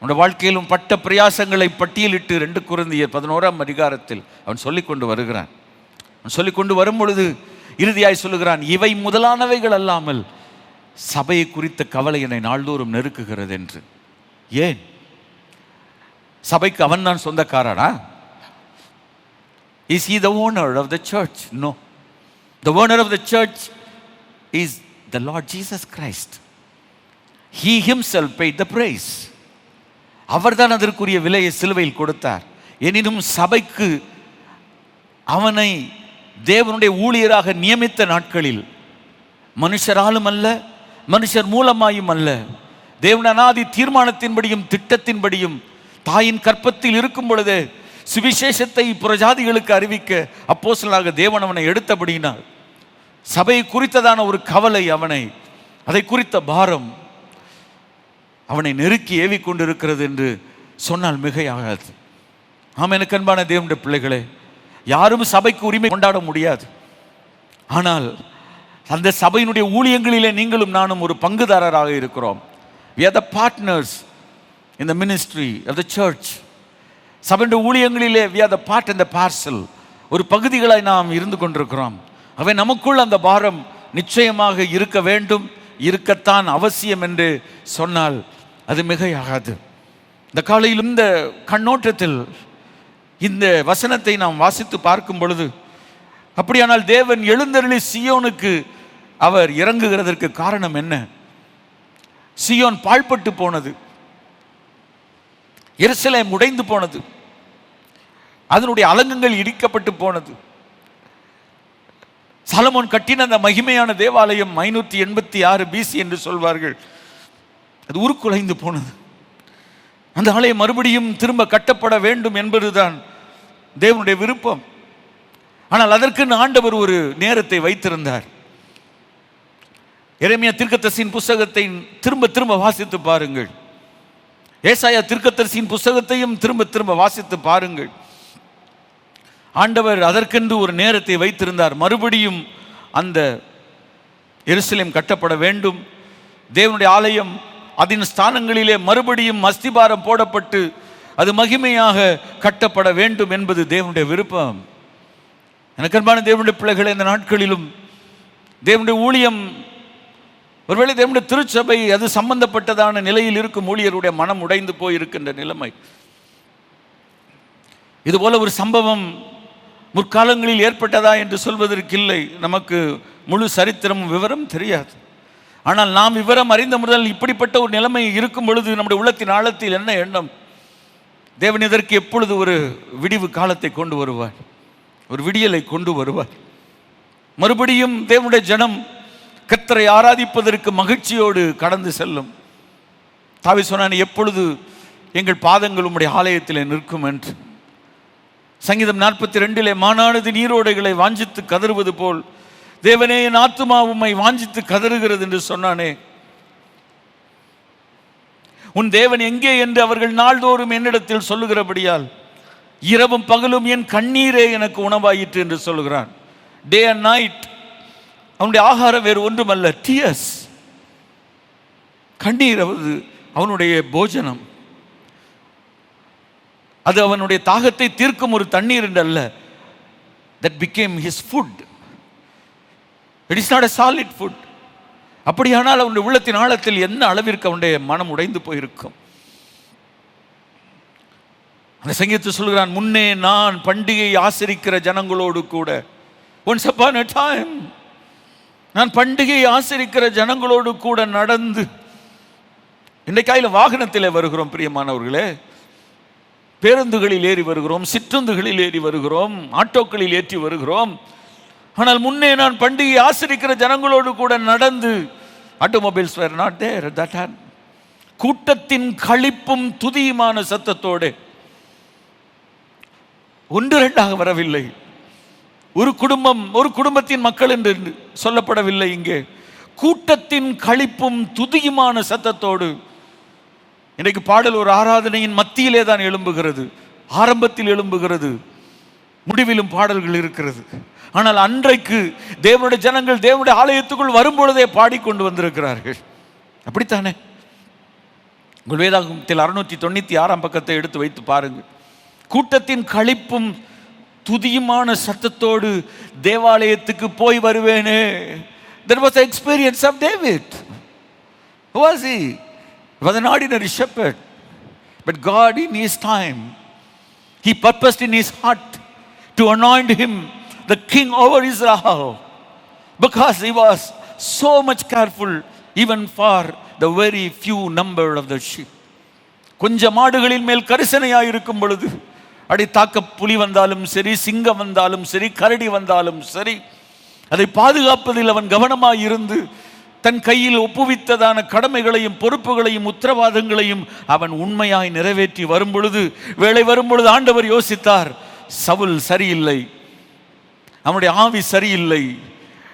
Speaker 1: உன்னுடைய வாழ்க்கையிலும் பட்ட பிரயாசங்களை பட்டியலிட்டு 2 கொரிந்தியர் 11ஆம் அதிகாரத்தில் அவன் சொல்லிக் கொண்டு வருகிறான். அவன் சொல்லிக் கொண்டு வரும் பொழுது இறுதியாய் சொல்லுகிறான், இவை முதலானவைகள் அல்லாமல் சபையை குறித்த கவலை என்னை நாள்தோறும் நெருக்குகிறது என்று. ஏன்? சபைக்கு அவன் தான் சொந்தக்காரனா? Is he the owner of the church? No. The owner of the church is the Lord Jesus Christ. He himself paid the price. அவர்தான் அதற்குரிய விலையை சிலுவையில் கொடுத்தார். எனினும் சபைக்கு அவனை தேவனுடைய ஊழியராக நியமித்த நாட்களில் மனுஷராலும் அல்ல, மனுஷர் மூலமாயும் அல்ல, தேவனுடைய அநாதி தீர்மானத்தின்படியும் திட்டத்தின்படியும் தாயின் கற்பத்தில் இருக்கும் பொழுது சுவிசேஷத்தை புறஜாதிகளுக்கு அறிவிக்க அப்போஸ்தலனாக தேவன் அவனை எடுத்தபடியினால் சபையை குறித்ததான ஒரு கவலை, அவனை அதை குறித்த பாரம் அவனை நெருக்கி ஏவிக்கொண்டிருக்கிறது என்று சொன்னால் மிகையாகாது. ஆம், எனக்கு அன்பான தேவனுடைய பிள்ளைகளே, யாரும் சபைக்கு உரிமை கொண்டாட முடியாது. ஆனால் அந்த சபையினுடைய ஊழியங்களிலே நீங்களும் நானும் ஒரு பங்குதாரராக இருக்கிறோம். We are the partners in the ministry of the church. சபையுடைய ஊழியங்களிலே we are the part and the parcel. ஒரு பகுதிகளாய் நாம் இருந்து கொண்டிருக்கிறோம். அவை நமக்குள் அந்த பாரம் நிச்சயமாக இருக்க வேண்டும், இருக்கத்தான் அவசியம் என்று சொன்னால் அது மிகையாகாது. இந்த காலையில் இந்த கண்ணோட்டத்தில் இந்த வசனத்தை நாம் வாசித்து பார்க்கும் பொழுது, அப்படியானால் தேவன் எழுந்தருளி சீயோனுக்கு அவர் இறங்குகிறதற்கு காரணம் என்ன? சீயோன் பாழ்பட்டு போனது, எருசலேம் உடைந்து போனது, அதனுடைய அலங்கங்கள் இடிக்கப்பட்டு போனது. சாலமோன் கட்டின அந்த மகிமையான தேவாலயம் 586 BC என்று சொல்வார்கள், அது உருக்குலைந்து போனது. அந்த ஆலயம் மறுபடியும் திரும்ப கட்டப்பட வேண்டும் என்பதுதான் தேவனுடைய விருப்பம். ஆனால் அதற்கு ஆண்டவர் ஒரு நேரத்தை வைத்திருந்தார். எரேமியா தீர்க்கதரிசியின் புத்தகத்தை திரும்ப திரும்ப வாசித்து பாருங்கள். ஏசாயா தீர்க்கதரிசியின் புத்தகத்தையும் திரும்ப திரும்ப வாசித்து பாருங்கள். ஆண்டவர் அதற்கென்று ஒரு நேரத்தை வைத்திருந்தார். மறுபடியும் அந்த எருசலேம் கட்டப்பட வேண்டும். தேவனுடைய ஆலயம் அதன் ஸ்தானங்களிலே மறுபடியும் அஸ்திபாரம் போடப்பட்டு அது மகிமையாக கட்டப்பட வேண்டும் என்பது தேவனுடைய விருப்பம். எனக்கு அன்பான தேவனுடைய பிள்ளைகளை, இந்த நாட்களிலும் தேவனுடைய ஊழியம், ஒருவேளை தேவனுடைய திருச்சபை அது சம்பந்தப்பட்டதான நிலையில் இருக்கும் ஊழியருடைய மனம் உடைந்து போயிருக்கின்ற நிலைமை. இதுபோல ஒரு சம்பவம் முற்காலங்களில் ஏற்பட்டதா என்று சொல்வதற்கு இல்லை. நமக்கு முழு சரித்திரமும் விவரம் தெரியாது. ஆனால் நாம் விவரம் அறிந்த முதல் இப்படிப்பட்ட ஒரு நிலைமை இருக்கும் பொழுது நம்முடைய உள்ளத்தின் ஆழத்தில் என்ன எண்ணம்? தேவன் இதற்கு எப்பொழுது ஒரு விடிவு காலத்தை கொண்டு வருவார், ஒரு விடியலை கொண்டு வருவார். மறுபடியும் தேவனுடைய ஜனம் கர்த்தரை ஆராதிப்பதற்கு மகிழ்ச்சியோடு கடந்து செல்லும். தாவீது சொன்னான், எப்பொழுது எங்கள் பாதங்கள் உம்முடைய ஆலயத்தில் நிற்கும் என்று. சங்கீதம் 42 மானானது நீரோடைகளை வாஞ்சித்து கதறுவது போல் தேவனே என் ஆத்துமா உம்மை வாஞ்சித்து கதறுகிறது என்று சொன்னானே. உன் தேவன் எங்கே என்று அவர்கள் நாள்தோறும் என்னிடத்தில் சொல்லுகிறபடியால் இரவும் பகலும் என் கண்ணீரே எனக்கு உணவாயிற்று என்று சொல்லுகிறான். டே அண்ட் நைட் அவனுடைய ஆகாரம் வேறு ஒன்றுமல்ல, டியர்ஸ், கண்ணீர் அவனுடைய போஜனம். அது அவனுடைய தாகத்தை தீர்க்கும் ஒரு தண்ணீர் என்றல்ல. that became his food. It is not a solid food. அப்படியானால் அவனுடைய உள்ளத்தின் ஆழத்தில் என்ன அளவிற்கு அவனுடைய மனம் உடைந்து போயிருக்கும். அந்த சங்கீதத்தை சொல்கிறான், முன்னே நான் பண்டிகை ஆசரிக்கிற ஜனங்களோடு கூட, once upon a time நான் பண்டிகை ஆசரிக்கிற ஜனங்களோடு கூட நடந்து. இன்றைக்காயில வாகனத்தில் வருகிறோம் பிரியமானவர்களே, பேருந்துகளில் ஏறி வருகிறோம், சிற்றுந்துகளில் ஏறி வருகிறோம், ஆட்டோக்களில் ஏற்றி வருகிறோம். ஆனால் முன்னே நான் பண்டிகை ஆசரிக்கிற ஜனங்களோடு கூட நடந்து, automobiles were not there at that time. கூட்டத்தின் களிப்பும் துதியுமான சத்தத்தோடு, ஒன்று ரெண்டாக வரவில்லை. ஒரு குடும்பம், ஒரு குடும்பத்தின் மக்கள் என்று சொல்லப்படவில்லை. இங்கே கூட்டத்தின் களிப்பும் துதியுமான சத்தத்தோடு. இன்றைக்கு பாடல் ஒரு ஆராதனையின் மத்தியிலே தான் எழும்புகிறது, ஆரம்பத்தில் எழும்புகிறது, முடிவிலும் பாடல்கள் இருக்கிறது. ஆனால் அன்றைக்கு தேவனுடைய ஜனங்கள் தேவனுடைய ஆலயத்துக்குள் வரும்பொழுதே பாடிக்கொண்டு வந்திருக்கிறார்கள். அப்படித்தானே? உங்கள் வேதாகமத்தில் 696 பக்கத்தை எடுத்து வைத்து பாருங்கள். கூட்டத்தின் களிப்பும் துதியுமான சத்தத்தோடு தேவாலயத்துக்கு போய் வருவேனே. There was the experience of David. Who was he? He was an ordinary shepherd. But God in his time, he purposed in his heart to anoint him the king over Israel, because he was so much careful even for the very few number of the sheep. கொஞ்சம் மாடுகளின் மேல் கரிசனையாய் இருக்கும் பொழுது, அடி தாக்க புலி வந்தாலும் சரி, சிங்கம் வந்தாலும் சரி, கரடி வந்தாலும் சரி, அதை பாதுகாப்பதில் அவன் கவனமாய் இருந்து தன் கையில் ஒப்புவித்ததான கடமைகளையும் பொறுப்புகளையும் உத்தரவாதங்களையும் அவன் உண்மையாய் நிறைவேற்றி வரும் பொழுது, வேளை வரும் பொழுது ஆண்டவர் யோசித்தார், சவுல் சரியில்லை, அவனுடைய ஆவி சரியில்லை,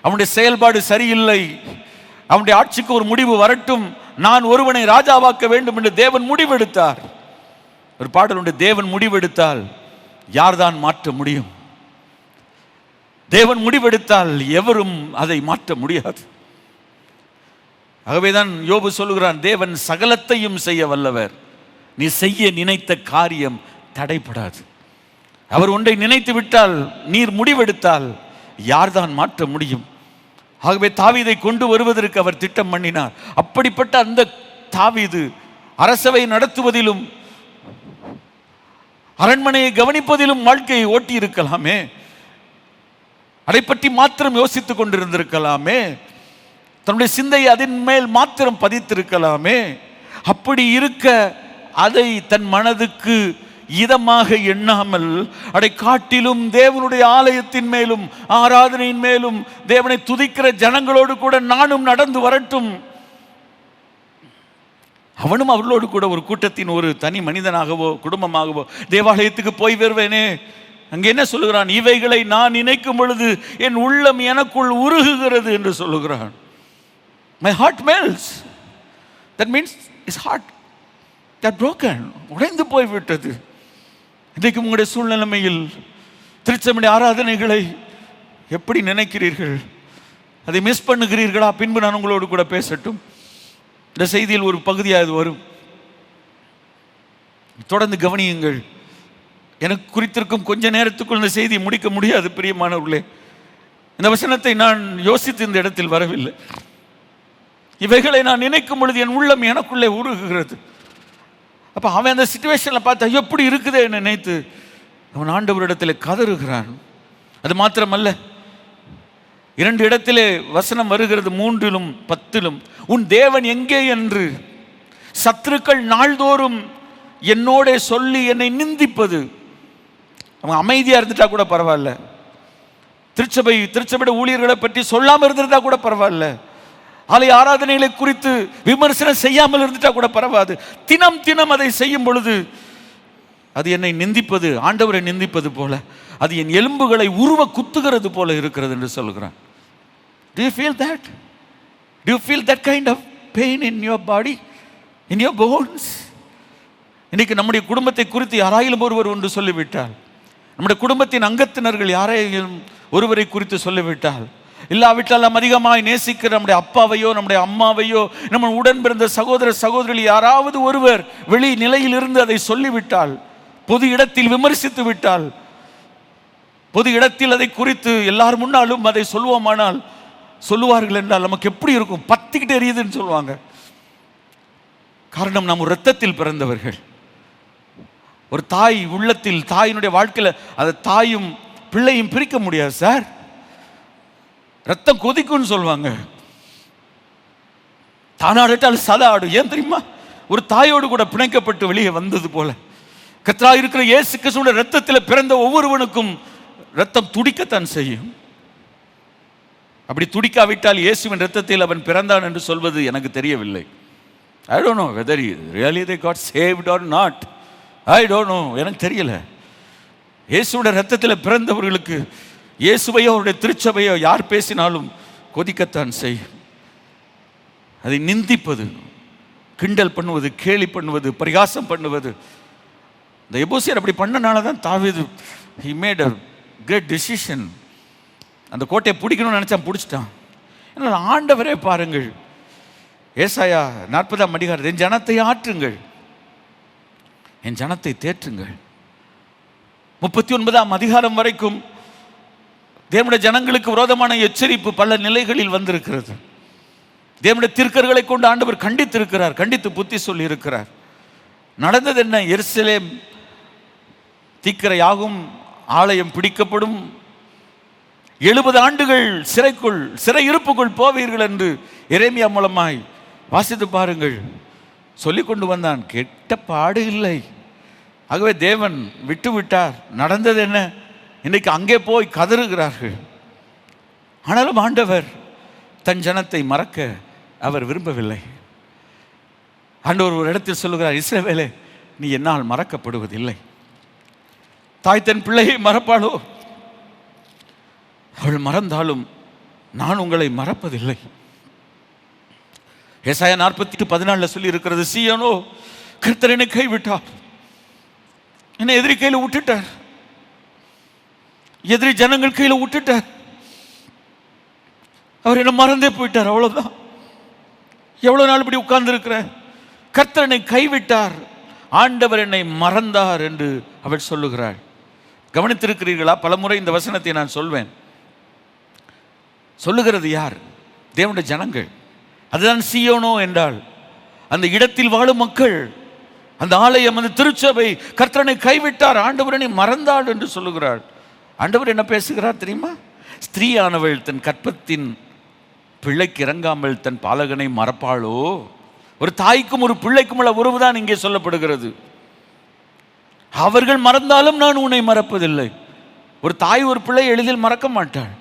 Speaker 1: அவனுடைய செயல்பாடு சரியில்லை, அவனுடைய ஆட்சிக்கு ஒரு முடிவு வரட்டும், நான் ஒருவனை ராஜாவாக்க வேண்டும் என்று தேவன் முடிவெடுத்தார். ஒரு பாடல் உண்டு, தேவன் முடிவெடுத்தால் யார்தான் மாற்ற முடியும்? தேவன் முடிவெடுத்தால் எவரும் அதை மாற்ற முடியாது. ஆகவேதான் யோபு சொல்லுகிறான், தேவன் சகலத்தையும் செய்ய வல்லவர், நீ செய்ய நினைத்த காரியம் தடைபடாது. அவர் ஒன்றை நினைத்து விட்டால், நீர் முடிவெடுத்தால் யார்தான் மாற்ற முடியும்? ஆகவே தாவீதை கொண்டு வருவதற்கு அவர் திட்டம் பண்ணினார். அப்படிப்பட்ட அந்த தாவீது அரசவை நடத்துவதிலும் அரண்மனையை கவனிப்பதிலும் வாழ்க்கையை ஓட்டி இருக்கலாமே, அதை பற்றி மாத்திரம் யோசித்துக் கொண்டிருந்திருக்கலாமே, தன்னுடைய சிந்தையை அதன் மேல் மாத்திரம் பதித்திருக்கலாமே. அப்படி இருக்க அதை தன் மனதுக்கு இதமாக எண்ணாமல், அதை காட்டிலும் தேவனுடைய ஆலயத்தின் மேலும் ஆராதனையின் மேலும் தேவனை துதிக்கிற ஜனங்களோடு கூட நானும் நடந்து வரட்டும், அவனும் அவர்களோடு கூட ஒரு கூட்டத்தின் ஒரு தனி மனிதனாகவோ குடும்பமாகவோ தேவாலயத்துக்கு போய் வருவேனே. அங்கே என்ன சொல்லுகிறான்? இவைகளை நான் நினைக்கும் பொழுது என் உள்ளம் எனக்குள் உருகுகிறது என்று சொல்லுகிறான். My heart melts. That means his heart that broken, உடைந்து போய்விட்டது. இன்றைக்கு உங்களுடைய சூழ்நிலைமையில் திருச்சபை ஆராதனைகளை எப்படி நினைக்கிறீர்கள்? அதை மிஸ் பண்ணுகிறீர்களா? பின்பு நான் உங்களோடு கூட பேசட்டும். இந்த செய்தியில் ஒரு பகுதியாக இது வரும், தொடர்ந்து கவனியுங்கள். எனக்கு குறித்திருக்கும் கொஞ்ச நேரத்துக்குள் இந்த செய்தியை முடிக்க முடியாது பிரியமானவர்களே. இந்த வசனத்தை நான் யோசித்து இந்த இடத்தில் வரவில்லை. இவைகளை நான் நினைக்கும் பொழுது என் உள்ளம் எனக்குள்ளே உருகுகிறது. அப்போ அவன் அந்த சிச்சுவேஷனில் பார்த்தா எப்படி இருக்குதே நினைத்து அவன் ஆண்டவரிடத்தில் கதறுகிறான். அது மாத்திரமல்ல, 2 இடத்திலே வசனம் வருகிறது, 3:10, உன் தேவன் எங்கே என்று சத்துருக்கள் நாள்தோறும் என்னோட சொல்லி என்னை நிந்திப்பது. அவன் அமைதியாக இருந்துட்டா கூட பரவாயில்ல, திருச்சபையோட ஊழியர்களை பற்றி சொல்லாமல் இருந்துட்டா கூட பரவாயில்ல, ஆலய ஆராதனைகளை குறித்து விமர்சனம் செய்யாமல் இருந்துட்டா கூட பரவாது, தினம் தினம் அதை செய்யும் பொழுது அது என்னை நிந்திப்பது, ஆண்டவரை நிந்திப்பது போல, அது என் எலும்புகளை உருவ குத்துகிறது போல இருக்கிறது என்று சொல்கிறான். Do you feel that? Do you feel that kind of pain in your body, in your bones? இன்னைக்கு நம்முடைய குடும்பத்தை குறித்து யாராயிலும் ஒருவர் ஒன்று சொல்லிவிட்டால், நம்முடைய குடும்பத்தின் அங்கத்தினர்கள் யாரையும் ஒருவரை குறித்து சொல்லிவிட்டால், இல்லாவிட்டால் நாம் அதிகமாய் நேசிக்கிற நம்முடைய அப்பாவையோ நம்முடைய அம்மாவையோ நம்ம உடன் பிறந்த சகோதர சகோதரிகள் யாராவது ஒருவர் வெளி நிலையில் இருந்து அதை சொல்லிவிட்டால், பொது இடத்தில் விமர்சித்து விட்டால், பொது இடத்தில் அதை குறித்து எல்லார் முன்னாலும் அதை சொல்லுவோமானால், சொல்லுவார்கள் என்றால் நமக்கு எப்படி இருக்கும்? பத்திக்கிட்டு எரியுதுன்னு சொல்லுவாங்க. காரணம், நாம் ஒரு இரத்தத்தில் பிறந்தவர்கள். ஒரு தாய் உள்ளத்தில், தாயினுடைய வாழ்க்கையில் அதை தாயும் பிள்ளையும் பிரிக்க முடியாது சார். ரத்தம் கொதிக்கும்னு சொல்லுவாங்க. தானாடால் சதா ஆடும். ஏன் தெரியுமா? ஒரு தாயோடு கூட பிணைக்கப்பட்டு வெளியே வந்தது போல கர்த்தராய் இருக்கிற இயேசு கிறிஸ்துவின் ரத்தத்தில் பிறந்த ஒவ்வொருவனுக்கும் ரத்தம் துடிக்கத்தான் செய்யும். அப்படி துடிக்காவிட்டால் இயேசுவின் ரத்தத்தில் அவன் பிறந்தான் என்று சொல்வது எனக்கு தெரியவில்லை. I don't know whether really they got saved or not. I don't know, எனக்கு தெரியல. இயேசுவோட ரத்தத்தில் பிறந்தவர்களுக்கு இயேசுவையோ அவருடைய திருச்சபையோ யார் பேசினாலும் கொதிக்கத்தான் செய்யும். அதை நிந்திப்பது, கிண்டல் பண்ணுவது, கேலி பண்ணுவது, பரிகாசம் பண்ணுவது. இந்த எபூசியர் அப்படி பண்ணனால தான் தாவீது he made a great decision. அந்த கோட்டையை பிடிக்கணும்னு நினச்சான், பிடிச்சிட்டான். ஏன்னா ஆண்டவரே பாருங்கள், ஏசாயா 40ஆம் அதிகாரம், என் ஜனத்தை ஆற்றுங்கள், என் ஜனத்தை தேற்றுங்கள். 39ஆம் அதிகாரம் வரைக்கும் தேவனுடைய ஜனங்களுக்கு விரோதமான எச்சரிப்பு பல நிலைகளில் வந்திருக்கிறது. தேவனுடைய தீர்க்கர்களை கொண்டு ஆண்டவர் கண்டித்திருக்கிறார், கண்டித்து புத்தி சொல்லி இருக்கிறார். நடந்தது என்ன? எருசலேம் தீக்கிரையாகும், ஆலயம் பிடிக்கப்படும், 70 ஆண்டுகள் சிறை இருப்புக்குள் போவீர்கள் என்று எரேமியா மூலமாய் வாசித்து பாருங்கள் சொல்லிக் கொண்டு வந்தான். கெட்ட பாடு இல்லை. ஆகவே தேவன் விட்டு விட்டார். நடந்தது என்ன? இன்றைக்கு அங்கே போய் கதறுகிறார்கள். ஆனாலும் ஆண்டவர் தன் ஜனத்தை மறக்க அவர் விரும்பவில்லை. ஆண்டவர் ஒரு இடத்தில் சொல்லுகிறார், இஸ்ரவேலே, நீ என்னால் மறக்கப்படுவதில்லை. தாய் தன் பிள்ளையை மறப்பாளோ? அவள் மறந்தாலும் நான் உங்களை மறப்பதில்லை. ஏசாயா 48:14 சொல்லி இருக்கிறது, சீயோனோ, கர்த்தர் என்னை கைவிட்டார், என்னை எதிரி கையில் விட்டுட்டார், எதிரி ஜனங்கள் கையில் விட்டுட்டார், அவர் என்ன மறந்தே போயிட்டார், அவ்வளவுதான். எவ்வளவு நாள் இப்படி உட்கார்ந்து இருக்கிற? கர்த்தர் என்னை கைவிட்டார், ஆண்டவர் என்னை மறந்தார் என்று அவள் சொல்லுகிறாள். கவனித்திருக்கிறீர்களா? பலமுறை இந்த வசனத்தை நான் சொல்வேன். சொல்லுகிறது யார்? தேவனுடைய ஜனங்கள். அதுதான் சீயோனோ என்றால் அந்த இடத்தில் வாழும் மக்கள், அந்த ஆலயம், அந்த திருச்சபை. கர்த்தரனை கைவிட்டார், ஆண்டவரனை மறந்தாள் என்று சொல்லுகிறாள். ஆண்டவர் என்ன பேசுகிறார் தெரியுமா? ஸ்திரீயானவள் தன் கற்பத்தின் பிள்ளைக்கு இறங்காமல் தன் பாலகனை மறப்பாளோ? ஒரு தாய்க்கும் ஒரு பிள்ளைக்கும் உள்ள உறவுதான் இங்கே சொல்லப்படுகிறது. அவர்கள் மறந்தாலும் நான் உன்னை மறப்பதில்லை. ஒரு தாய் ஒரு பிள்ளை எளிதில் மறக்க மாட்டாள்.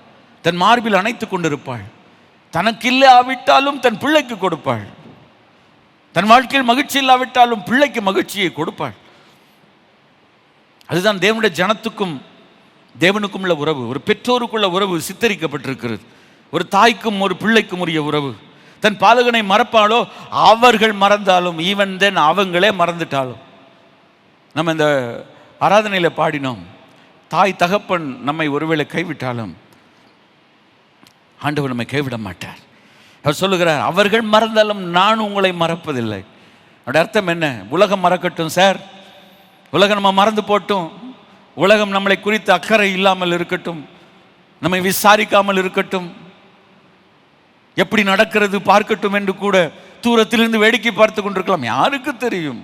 Speaker 1: தன் மார்பில் அணைத்துக் கொண்டிருப்பாள். தனக்கு இல்லை ஆவிட்டாலும் தன் பிள்ளைக்கு கொடுப்பாள். தன் வாழ்க்கையில் மகிழ்ச்சி இல்லாவிட்டாலும் பிள்ளைக்கு மகிழ்ச்சியை கொடுப்பாள். அதுதான் தேவனுடைய ஜனத்துக்கும் தேவனுக்கும் உள்ள உறவு. ஒரு பெற்றோருக்குள்ள உறவு சித்தரிக்கப்பட்டிருக்கிறது. ஒரு தாய்க்கும் ஒரு பிள்ளைக்கும் உரிய உறவு. தன் பாலகனை மறப்பாளோ? அவர்கள் மறந்தாலும், ஈவன் தென் அவங்களே மறந்துட்டாலும். நம்ம இந்த ஆராதனையில் பாடினோம், தாய் தகப்பன் நம்மை ஒருவேளை கைவிட்டாலும் ஆண்டவர் நம்மை கைவிட மாட்டார். அவர் சொல்லுகிறார், அவர்கள் மறந்தாலும் நான் உங்களை மறப்பதில்லை. அதோட அர்த்தம் என்ன? உலகம் மறக்கட்டும் சார், உலகம் நம்ம மறந்து போட்டும், உலகம் நம்மளை குறித்து அக்கறை இல்லாமல் இருக்கட்டும், நம்மை விசாரிக்காமல் இருக்கட்டும், எப்படி நடக்கிறது பார்க்கட்டும் என்று கூட தூரத்திலிருந்து வேடிக்கை பார்த்து கொண்டிருக்கலாம். யாருக்கு தெரியும்?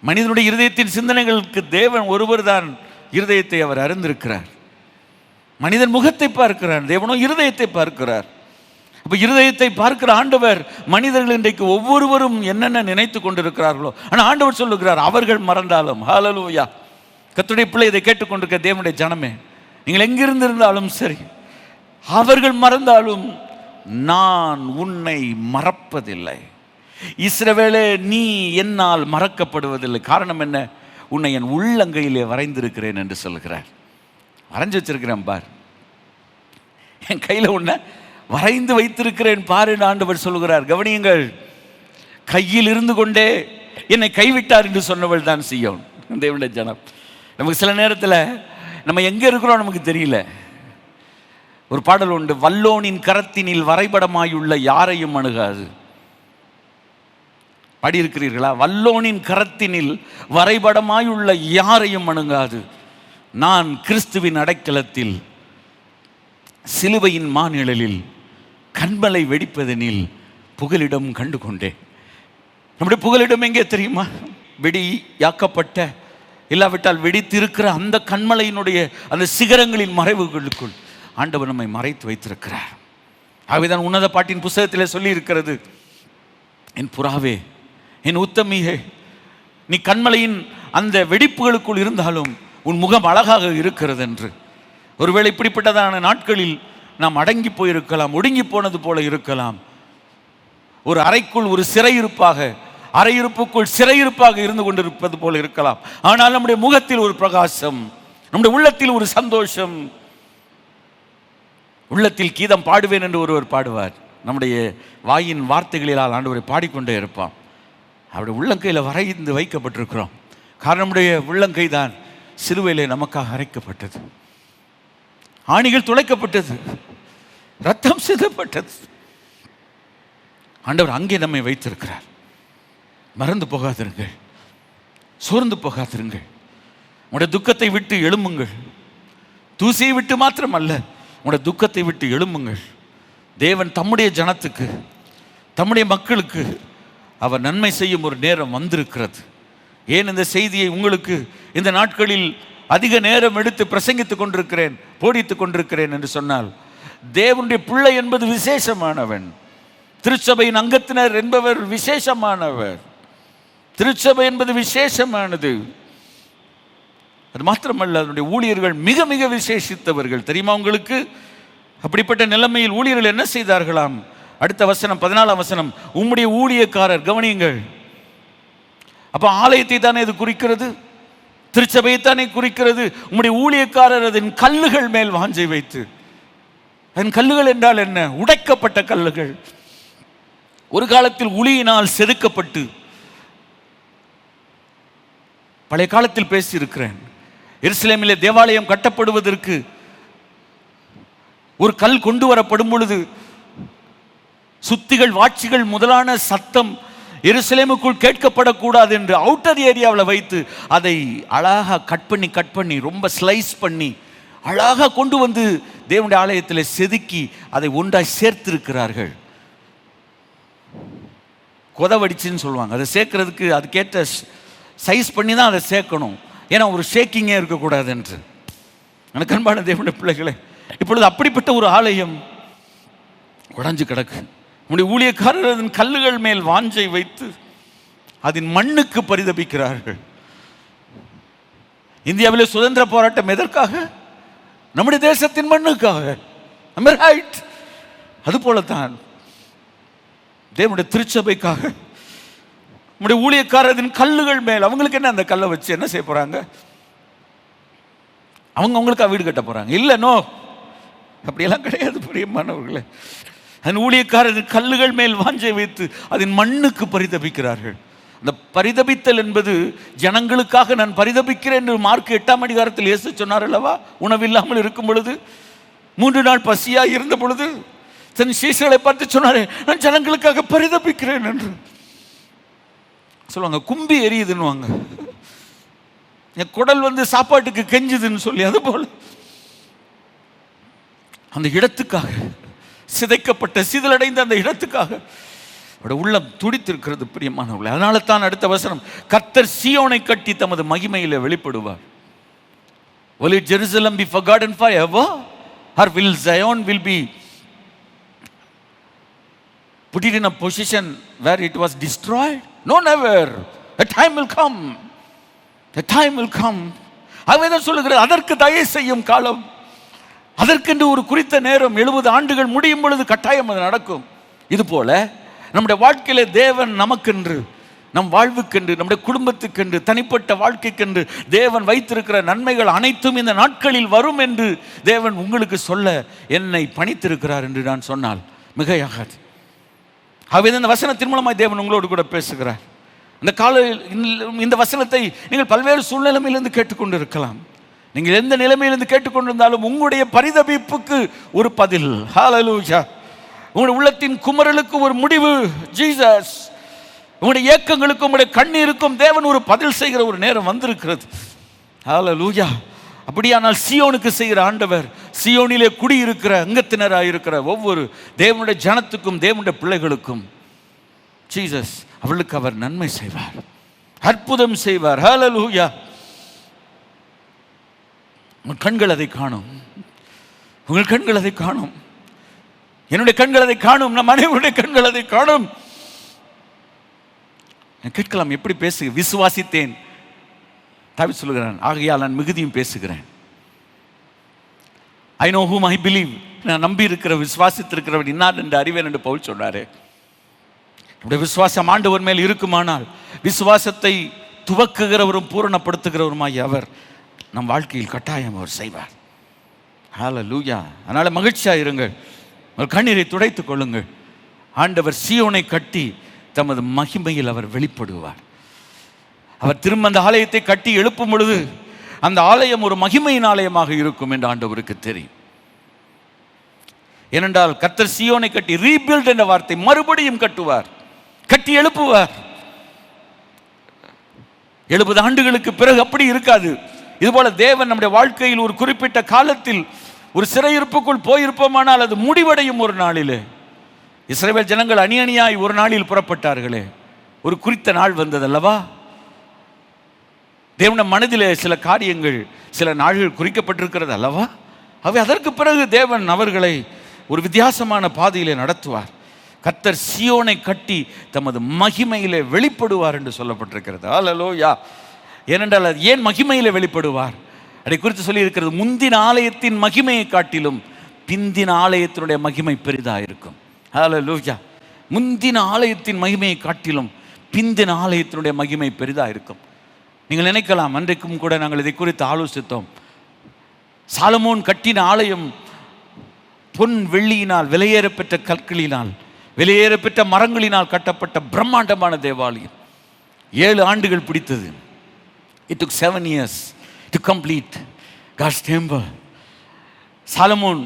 Speaker 1: மனிதனுடைய இருதயத்தின் சிந்தனைகளுக்கு தேவன் ஒருவர் தான் இருதயத்தை அவர் அறிந்திருக்கிறார். மனிதன் முகத்தை பார்க்கிறார், தேவனோ இருதயத்தை பார்க்கிறார். அப்ப இருதயத்தை பார்க்கிற ஆண்டவர் மனிதர்கள் இன்றைக்கு ஒவ்வொருவரும் என்னென்ன நினைத்து கொண்டிருக்கிறார்களோ, ஆனால் ஆண்டவர் சொல்லுகிறார், அவர்கள் மறந்தாலும். ஹல்லேலூயா! கர்த்தருடைய பிள்ளை இதை கேட்டுக்கொண்டிருக்க தேவனுடைய ஜனமே, நீங்கள் எங்கிருந்து இருந்தாலும் சரி, அவர்கள் மறந்தாலும் நான் உன்னை மறப்பதில்லை. இஸ்ரவேலே, நீ என்னால் மறக்கப்படுவதில்லை. காரணம் என்ன? உன்னை என் உள்ளங்கையிலே வரைந்திருக்கிறேன் என்று சொல்லுகிறார். வரைஞ்சு வச்சிருக்கிறேன் பார், என் கையில் உன்னை வரைந்து வைத்திருக்கிறேன் பாரு என்று ஆண்டவர் சொல்லுகிறார். கவனியுங்கள், கையில் இருந்து கொண்டே என்னை கைவிட்டார் என்று சொன்னவள் தான் சீயோன், தேவனுடைய ஜனம். நமக்கு சில நேரத்தில் நம்ம எங்கே இருக்கிறோம் நமக்கு தெரியல. ஒரு பாடல் உண்டு, வல்லோனின் கரத்தினில் வரைபடமாயுள்ள யாரையும் அணுகாது. பாடியிருக்கிறீர்களா? வல்லோனின் கரத்தினில் வரைபடமாயுள்ள யாரையும் அணுகாது, நான் கிறிஸ்துவின் அடைக்கலத்தில் சிலுவையின் மாநிழலில் கண்மலை வெடிப்பதனில் புகலிடம் கண்டு கொண்டேன். நம்முடைய புகலிடம் எங்கே தெரியுமா? வெடியாக்கப்பட்ட, இல்லாவிட்டால் வெடித்திருக்கிற அந்த கண்மலையினுடைய அந்த சிகரங்களின் மறைவுகளுக்குள் ஆண்டவர் நம்மை மறைத்து வைத்திருக்கிறார். ஆகவேதான் உன்னத பாட்டின் புத்தகத்திலே சொல்லி இருக்கிறது, என் புறாவே, என் உத்தமியே, நீ கண்மலையின் அந்த வெடிப்புகளுக்குள் இருந்தாலும் உன் முகம் அழகாக இருக்கிறது என்று. ஒருவேளை இப்படிப்பட்டதான நாட்களில் நாம் அடங்கி போயிருக்கலாம், ஒடுங்கி போனது போல இருக்கலாம். ஒரு அறைக்குள் ஒரு சிறையிருப்பாக, அறையிருப்புக்குள் சிறையிருப்பாக இருந்து கொண்டிருப்பது போல இருக்கலாம். ஆனால் நம்முடைய முகத்தில் ஒரு பிரகாசம், நம்முடைய உள்ளத்தில் ஒரு சந்தோஷம். உள்ளத்தில் கீதம் பாடுவேன் என்று ஒருவர் பாடுவார். நம்முடைய வாயின் வார்த்தைகளினால் ஆண்டவரை பாடிக்கொண்டே இருப்பான். அவருடைய உள்ளங்கையில் வரைந்து வைக்கப்பட்டிருக்கிறோம். காரணம், நம்முடைய உள்ளங்கை தான் சிலுவையிலே நமக்காக அரைக்கப்பட்டது, ஆணிகள் துளைக்கப்பட்டது, ரத்தம் சிதப்பட்டது. ஆண்டவர் அங்கே நம்மை வைத்திருக்கிறார். மறந்து போகாதிருங்கள், சோர்ந்து போகாதிருங்கள். உங்களுடைய துக்கத்தை விட்டு எழும்புங்கள். தூசியை விட்டு மாத்திரமல்ல, உங்களுடைய துக்கத்தை விட்டு எழும்புங்கள். தேவன் தம்முடைய ஜனத்துக்கு, தம்முடைய மக்களுக்கு அவர் நன்மை செய்யும் ஒரு நேரம் வந்திருக்கிறது. ஏன் இந்த செய்தியை உங்களுக்கு இந்த நாட்களில் அதிக நேரம் எடுத்து பிரசங்கித்துக் கொண்டிருக்கிறேன், போதித்துக் கொண்டிருக்கிறேன் என்று சொன்னால், தேவனுடைய பிள்ளை என்பது விசேஷமானவன். திருச்சபையின் அங்கத்தினர் என்பவர் விசேஷமானவர். திருச்சபை என்பது விசேஷமானது. அது மாத்திரமல்ல, அதனுடைய ஊழியர்கள் மிக மிக விசேஷித்தவர்கள். தெரியுமா உங்களுக்கு? அப்படிப்பட்ட நிலைமையில் ஊழியர்கள் என்ன செய்தார்களாம்? அடுத்த வசனம், 14ஆம் வசனம், உம்முடைய ஊழியக்காரர். கவனியுங்கள். அப்ப ஆலயத்தை தானே இது குறிக்கிறது, திருச்சபையை தானே குறிக்கிறது. உம்முடைய ஊழியக்காரர் அதன் கல்லுகள் மேல் வாஞ்சை வைத்து. அதன் கல்லுகள் என்றால் என்ன? உடைக்கப்பட்ட கல்லுகள். ஒரு காலத்தில் உளியினால் செதுக்கப்பட்டு, பழைய காலத்தில் பேசியிருக்கிறேன், எருசலேமிலே தேவாலயம் கட்டப்படுவதற்கு ஒரு கல் கொண்டு வரப்படும் பொழுது சுத்திகள், வாட்சிகள் முதலான சத்தம் எருசலேமுக்குள் கேட்கப்படக்கூடாது என்று அவுட்டர் ஏரியாவில் வைத்து அதை அழகாக கட் பண்ணி ரொம்ப ஸ்லைஸ் பண்ணி அழகாக கொண்டு வந்து தேவனுடைய ஆலயத்தில் செதுக்கி அதை ஒன்றாய் சேர்த்திருக்கிறார்கள். கொதவடிச்சுன்னு சொல்லுவாங்க. அதை சேர்க்கறதுக்கு அதுக்கேற்ற சைஸ் பண்ணி தான் அதை சேர்க்கணும். ஏன்னா ஒரு ஷேக்கிங்கே இருக்கக்கூடாது என்று. எனக்கு அன்பான தேவனுடைய பிள்ளைகளே, இப்பொழுது அப்படிப்பட்ட ஒரு ஆலயம் உடைஞ்சு கிடக்கு. நம்முடைய ஊழியக்காரர் அதன் கல்லுகள் மேல் வாஞ்சை வைத்து அதன் மண்ணுக்கு பரிதபிக்கிறார்கள். இந்தியாவிலே சுதந்திர போராட்டம் எதற்காக? நம்முடைய தேசத்தின் மண்ணுக்காக. அது போலத்தான் தேவனுடைய திருச்சபைக்காக நம்முடைய ஊழியக்காரரின் கல்லுகள் மேல். அவங்களுக்கு என்ன, அந்த கல்லை வச்சு என்ன செய்ய போறாங்க? அவங்களுக்கா வீடு கட்ட போறாங்க? இல்ல, நோ, அப்படியெல்லாம் கிடையாது பிரியமானவர்களே. அதன் ஊழியக்காரரின் கல்லுகள் மேல் வாஞ்சை வைத்து அதன் மண்ணுக்கு பரிதபிக்கிறார்கள். அந்த பரிதபித்தல் என்பது ஜனங்களுக்காக நான் பரிதபிக்கிறேன் என்று மார்க் 8ஆம் அதிகாரத்தில் இயேசு சொன்னார் அல்லவா? உணவில்லாமல் இருக்கும் பொழுது, 3 நாள் பசியாக இருந்த பொழுது தன் சீஷர்களை பார்த்து சொன்னாரே, நான் ஜனங்களுக்காக பரிதபிக்கிறேன் என்று சொல்லுவாங்க. கும்பி எரியுதுன்னுவாங்க, என் குடல் வந்து சாப்பாட்டுக்கு கெஞ்சுதுன்னு சொல்லி. அதுபோல அந்த இடத்துக்காக, சிதைக்கப்பட்ட சிதலடைந்த அந்த இடத்துக்காக உள்ளம் துடித்திருக்கிறது பிரியமானவர்களே. அதனால தான் அடுத்த வசனம், கர்த்தர் சீயோனை கட்டி தமது மகிமையிலே வெளிப்படுவார். Will Jerusalem be forgotten forever, or will Zion will be put it in a position where it was destroyed? No, never. A time will come. A time will come. அவன் சொல்லுகிறார், அதற்கு தயை செய்யும் காலம், அதற்கென்று ஒரு குறித்த நேரம், 70 ஆண்டுகள் முடியும் பொழுது கட்டாயம் அது நடக்கும். இது போல நம்முடைய வாழ்க்கையில தேவன் நமக்கென்று, நம் வாழ்வுக்கென்று, நம்முடைய குடும்பத்துக்கென்று, தனிப்பட்ட வாழ்க்கைக்கென்று தேவன் வைத்திருக்கிற நன்மைகள் அனைத்தும் இந்த நாட்களில் வரும் என்று தேவன் உங்களுக்கு சொல்ல என்னை பணித்திருக்கிறார் என்று நான் சொன்னால் மிகையாகாது. ஆகவே இந்த வசனத்தின் மூலமாய் தேவன் உங்களோடு கூட பேசுகிறார். இந்த வசனத்தை நீங்கள் பல்வேறு சூழ்நிலையிலிருந்து கேட்டுக்கொண்டு இருக்கலாம். நீங்கள் எந்த நிலைமையிலிருந்து கேட்டுக்கொண்டிருந்தாலும் உங்களுடைய பரிதபிப்புக்கு ஒரு பதில். ஹல்லேலூயா. உங்களுடைய உள்ளத்தின் குமரலுக்கு ஒரு முடிவு. ஜீசஸ். உங்களுடைய ஏக்கங்களுக்கும் உங்களுடைய கண்ணீருக்கும் தேவன் ஒரு பதில் செய்கிற ஒரு நேரம் வந்திருக்கிறது. ஹல்லேலூயா. அப்படியானால் சீயோனுக்கு செய்கிற ஆண்டவர், சீயோனிலே குடியிருக்கிற அங்கத்தினராயிருக்கிற ஒவ்வொரு தேவனுடைய ஜனத்துக்கும், தேவனுடைய பிள்ளைகளுக்கும் ஜீசஸ் அவளுக்கு அவர் நன்மை செய்வார், அற்புதம் செய்வார். ஹல்லேலூயா. உங்கள் கண்கள் அதை காணும், உங்கள் கண்கள் அதை காணும், என்னுடைய கண்கள் அதை காணும், நம் அனைவருடைய கண்கள் அதை காணும். கேட்கலாம், எப்படி பேசு? விசுவாசித்தேன், தாவீது சொல்லுகிறான், ஆகையால் நான் மிகுதியும் பேசுகிறேன். I know whom I believe. நான் நம்பி இருக்கிற, விசுவாசித்திருக்கிறவன் இன்னார் என்று அறிவேன் என்று பவுல் சொன்னாரே. நம்முடைய விசுவாசம் ஆண்டவர் மேல் இருக்குமானால், விசுவாசத்தை துவக்குகிறவரும் பூரணப்படுத்துகிறவருமாய் அவர் நம் வாழ்க்கையில் கட்டாயம் அவர் செய்வார். ஹல்லேலூயா. அதனால மகிழ்ச்சியாக இருங்கள், உங்கள் கண்ணீரை துடைத்துக் கொள்ளுங்கள். ஆண்டவர் சீயோனை கட்டி தமது மகிமையில் அவர் வெளிப்படுவார். அவர் திரும்ப அந்த ஆலயத்தை கட்டி எழுப்பும் பொழுது அந்த ஆலயம் ஒரு மகிமையின் ஆலயமாக இருக்கும் என்று ஆண்டவருக்கு தெரியும். ஏனென்றால் கர்த்தர் சீயோனை கட்டி, ரீபில்ட் என்ற வார்த்தை மறுபடியும் கட்டுவார், கட்டி எழுப்புவார். 70 ஆண்டுகளுக்கு பிறகு அப்படி இருக்காது. இதுபோல தேவன் நம்முடைய வாழ்க்கையில் ஒரு குறிப்பிட்ட காலத்தில் ஒரு சிறையிருப்புக்குள் போயிருப்போமானால் அது முடிவடையும் ஒரு நாளிலே. இஸ்ரவேல் ஜனங்கள் அணி அணியாய் ஒரு நாளில் புறப்பட்டார்களே, ஒரு குறித்த நாள் வந்ததல்லவா? தேவனுடைய மனதிலே சில காரியங்கள், சில நாள்கள் குறிக்கப்பட்டிருக்கிறது அல்லவா? அவை அதற்கு பிறகு தேவன் அவர்களை ஒரு வித்தியாசமான பாதையிலே நடத்துவார். கர்த்தர் சீயோனை கட்டி தமது மகிமையிலே வெளிப்படுவார் என்று சொல்லப்பட்டிருக்கிறது. அல்லேலூயா. ஏனென்றால் அது ஏன் மகிமையிலே வெளிப்படுவார் அதை குறித்து சொல்லி இருக்கிறது. முந்தின ஆலயத்தின் மகிமையை காட்டிலும் பிந்தின ஆலயத்தினுடைய மகிமை பெரிதாக இருக்கும். அல்லேலூயா. முந்தின ஆலயத்தின் மகிமையை காட்டிலும் பிந்தின ஆலயத்தினுடைய மகிமை பெரிதாக இருக்கும். நீங்கள் நினைக்கலாம், அன்றைக்கும் கூட நாங்கள் இதை குறித்து ஆலோசித்தோம். சாலமோன் கட்டின ஆலயம் பொன் வெள்ளியினால், விலையேறப்பெற்ற கற்களினால், விலையேறப்பெற்ற மரங்களினால் கட்டப்பட்ட பிரம்மாண்டமான தேவாலயம். 7 ஆண்டுகள் பிடித்தது. It took 7 years to complete God's temple. Solomon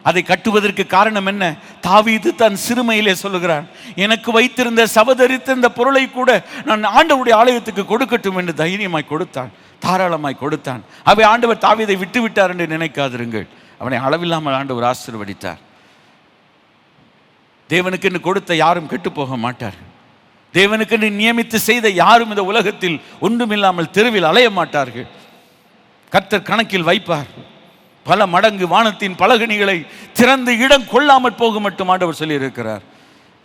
Speaker 1: அதை கட்டுவதற்கு காரணம் என்ன? தாவீது தன் சிறுமையிலே சொல்லுகிறான், எனக்கு வைத்திருந்த சபதரித்த இந்த பொருளை கூட நான் ஆண்டவருடைய ஆலயத்துக்கு கொடுக்கட்டும் என்று தைரியமாய் கொடுத்தான், தாராளமாய் கொடுத்தான். அவை ஆண்டவர் தாவீதை விட்டு விட்டார் என்று நினைக்காதிருங்கள். அவனை அளவில்லாமல் ஆண்டவர் ஆசீர்வதித்தார். தேவனுக்கென்று கொடுத்த யாரும் கெட்டு போக மாட்டார். தேவனுக்கென்று நியமித்து செய்த யாரும் இந்த உலகத்தில் ஒன்றுமில்லாமல் தெருவில் அலைய மாட்டார்கள். கர்த்தர் கணக்கில் வைப்பார். பல மடங்கு வானத்தின் பலகணிகளை திறந்து இடம் கொள்ளாமல் போக மட்டும் ஆண்டவர் சொல்லி இருக்கிறார்.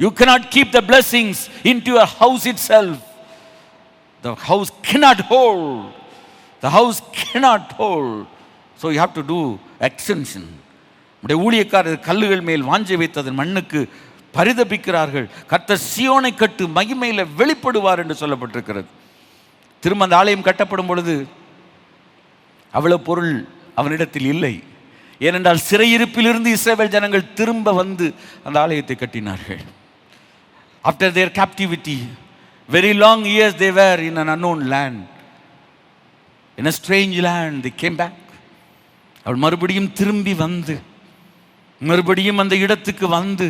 Speaker 1: You cannot keep the blessings into your house itself. The house cannot hold. The house cannot hold. So you have to do extension. நம்முடைய ஊழியக்காரர் கல்லுகள் மேல் வாஞ்சை வைத்ததன் மண்ணுக்கு பரிதபிக்கிறார்கள். கர்த்தர் சீயோனை கட்டு மகிமையில் வெளிப்படுவார் என்று சொல்லப்பட்டிருக்கிறது. திரும்ப அந்த ஆலயம் கட்டப்படும் பொழுது அவ்வளவு பொருள் அவனிடத்தில் இல்லை. ஏனென்றால் சிறையிருப்பிலிருந்து இஸ்ரவேல் ஜனங்கள் திரும்ப வந்து அந்த ஆலயத்தை கட்டினார்கள். After their captivity, very long years they were in an unknown land, in a strange land. They came back. அவள் மறுபடியும் திரும்பி வந்து, மறுபடியும் அந்த இடத்துக்கு வந்து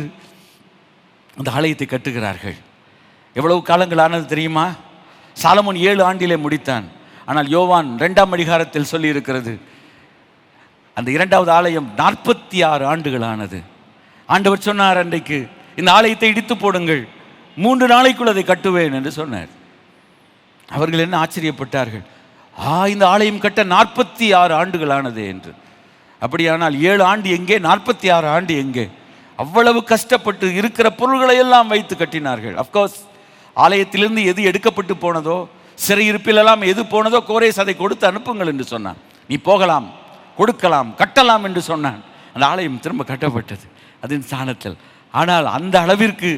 Speaker 1: அந்த ஆலயத்தை கட்டுகிறார்கள். எவ்வளவு காலங்கள் ஆனது தெரியுமா? சாலமோன் 7 ஆண்டிலே முடித்தான். ஆனால் யோவான் 2ஆம் அதிகாரத்தில் சொல்லி இருக்கிறது, அந்த 2வது ஆலயம் 46 ஆண்டுகள் ஆனது. ஆண்டவர் சொன்னார் அன்றைக்கு, இந்த ஆலயத்தை இடித்து போடுங்கள், 3 நாளைக்குள் அதை கட்டுவேன் என்று சொன்னார். அவர்கள் என்ன ஆச்சரியப்பட்டார்கள், இந்த ஆலயம் கட்ட 46 ஆண்டுகள் ஆனது என்று. அப்படியானால் 7 ஆண்டு எங்கே, 46 ஆண்டு எங்கே? அவ்வளவு கஷ்டப்பட்டு இருக்கிற பொருள்களை எல்லாம் வைத்து கட்டினார்கள். அப்கோர்ஸ் ஆலயத்திலிருந்து எது எடுக்கப்பட்டு போனதோ, சிறையிருப்பிலெல்லாம் எது போனதோ, கோரேஸ் அதை கொடுத்து அனுப்புங்கள் என்று சொன்னான். நீ போகலாம், கொடுக்கலாம், கட்டலாம் என்று சொன்னான். அந்த ஆலயம் திரும்ப கட்டப்பட்டது அதன் ஸ்தானத்தில். ஆனால் அந்த அளவிற்கு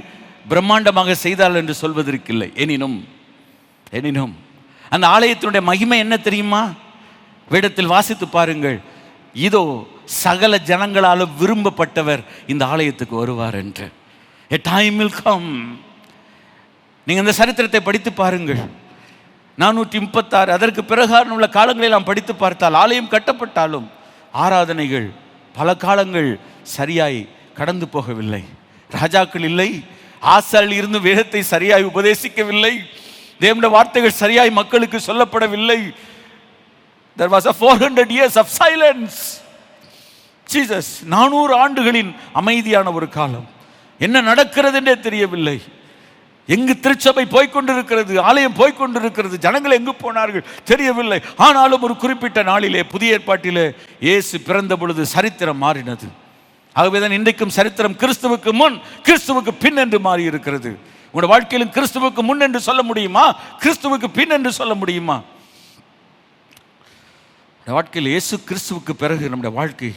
Speaker 1: பிரம்மாண்டமாக செய்தால் என்று சொல்வதற்கு இல்லை. எனினும் அந்த ஆலயத்தினுடைய மகிமை என்ன தெரியுமா? வேதத்தில் வாசித்து பாருங்கள், இதோ சகல ஜனங்களாலும் விரும்பப்பட்டவர் இந்த ஆலயத்துக்கு வருவார் என்று. A time will come. நீங்கள் இந்த சரித்திரத்தை படித்து பாருங்கள். 436 அதற்கு பிறகான உள்ள காலங்களை நாம் படித்து பார்த்தால், ஆலயம் கட்டப்பட்டாலும் ஆராதனைகள் பல காலங்கள் சரியாய் கடந்து போகவில்லை. ராஜாக்கள் இல்லை, ஆசாரில் இருந்து வேதத்தை சரியாய் உபதேசிக்கவில்லை, தேவனுடைய வார்த்தைகள் சரியாய் மக்களுக்கு சொல்லப்படவில்லை. There was a 400 years of silence. Jesus, 400 ஆண்டுகளின் அமைதியான ஒரு காலம். என்ன நடக்கிறது என்றே தெரியவில்லை. எங்கு திருச்சபை போய்கொண்டிருக்கிறது, ஆலயம் போய்கொண்டிருக்கிறது, ஜனங்கள் எங்கு போனார்கள் தெரியவில்லை. ஆனாலும் ஒரு குறிப்பிட்ட நாளிலே, புதிய ஏற்பாட்டிலே இயேசு பிறந்த பொழுது சரித்திரம் மாறினது. ஆகவேதான் இன்றைக்கும் சரித்திரம் கிறிஸ்துவுக்கு முன், கிறிஸ்துவுக்கு பின் என்று மாறி இருக்கிறது. உங்களுடைய வாழ்க்கையிலும் கிறிஸ்துவுக்கு முன் என்று சொல்ல முடியுமா? கிறிஸ்துவுக்கு பின் என்று சொல்ல முடியுமா? வாழ்க்கையில் இயேசு கிறிஸ்துவுக்கு பிறகு நம்முடைய வாழ்க்கை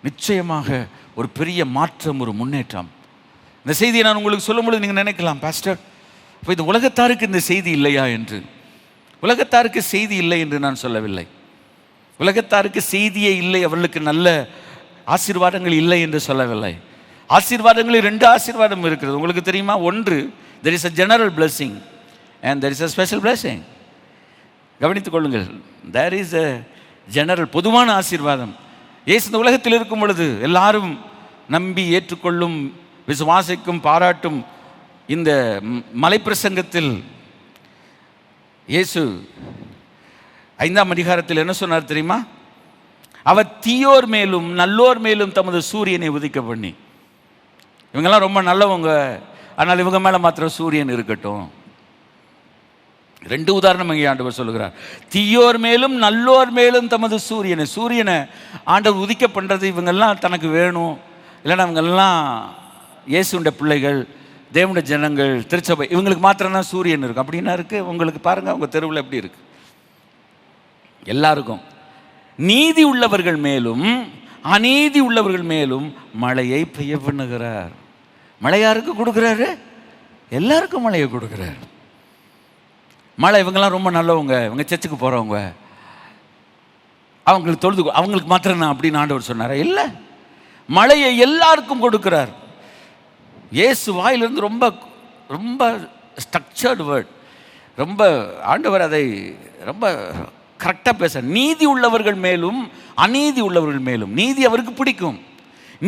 Speaker 1: நிச்சயமாக ஒரு பெரிய மாற்றம், ஒரு முன்னேற்றம். இந்த செய்தியை நான் உங்களுக்கு சொல்லும்பொழுது நீங்கள் நினைக்கலாம், பாஸ்டர், இப்போ இந்த உலகத்தாருக்கு இந்த செய்தி இல்லையா என்று. உலகத்தாருக்கு செய்தி இல்லை என்று நான் சொல்லவில்லை. உலகத்தாருக்கு செய்தியே இல்லை, அவர்களுக்கு நல்ல ஆசீர்வாதங்கள் இல்லை என்று சொல்லவில்லை. ஆசீர்வாதங்களில் 2 ஆசீர்வாதம் இருக்கிறது. உங்களுக்கு தெரியுமா? ஒன்று, there is a general blessing and there is a special blessing. கவனித்துக் கொள்ளுங்கள். there is a general, பொதுவான ஆசீர்வாதம். இயேசு இந்த உலகத்தில் இருக்கும் பொழுது எல்லாரும் நம்பி ஏற்றுக்கொள்ளும் விசுவாசிக்கும் பாராட்டும் இந்த மலைப்பிரசங்கத்தில் இயேசு 5ஆம் அதிகாரத்தில் என்ன சொன்னார் தெரியுமா? அவர் தீயோர் மேலும் நல்லோர் மேலும் தமது சூரியனை உதிக்க பண்ணி. இவங்கெல்லாம் ரொம்ப நல்லவங்க, ஆனால் இவங்க மேலே மாத்திரம் சூரியன் இருக்கட்டும். 2 உதாரணம் இங்கே ஆண்டவர் சொல்லுகிறார். தீயோர் மேலும் நல்லோர் மேலும் தமது சூரியனை ஆண்டவர் உதிக்க பண்ணுறது இவங்கெல்லாம் தனக்கு வேணும், இல்லைன்னா இவங்கெல்லாம் இயேசுடைய பிள்ளைகள், தேவனுடைய ஜனங்கள், திருச்சபை, இவங்களுக்கு மாத்திரம்தான் சூரியன் இருக்கும். அப்படின்னா இருக்குது. உங்களுக்கு பாருங்கள், அவங்க தெருவில் எப்படி இருக்கு. எல்லாருக்கும் நீதி உள்ளவர்கள் மேலும் அநீதி உள்ளவர்கள் மேலும் மழையை பெய்ய பண்ணுகிறார். மழை யாருக்கு கொடுக்குறாரு? எல்லாருக்கும் மழையை கொடுக்குறாரு. மழை இவங்கெல்லாம் ரொம்ப நல்லவங்க, இவங்க சர்ச்சுக்கு போகிறவங்க, அவங்களுக்கு தொழுது, அவங்களுக்கு மாத்திரம் நான் அப்படின்னு ஆண்டவர் சொன்னார். இல்லை, மழையை எல்லாருக்கும் கொடுக்குறார். இயேசு வாயிலிருந்து ரொம்ப ரொம்ப ஸ்ட்ரக்சர்டு வேர்ட், ரொம்ப ஆண்டவர் அதை ரொம்ப கரெக்டாக பேச. நீதி உள்ளவர்கள் மேலும் அநீதி உள்ளவர்கள் மேலும். நீதி அவருக்கு பிடிக்கும்.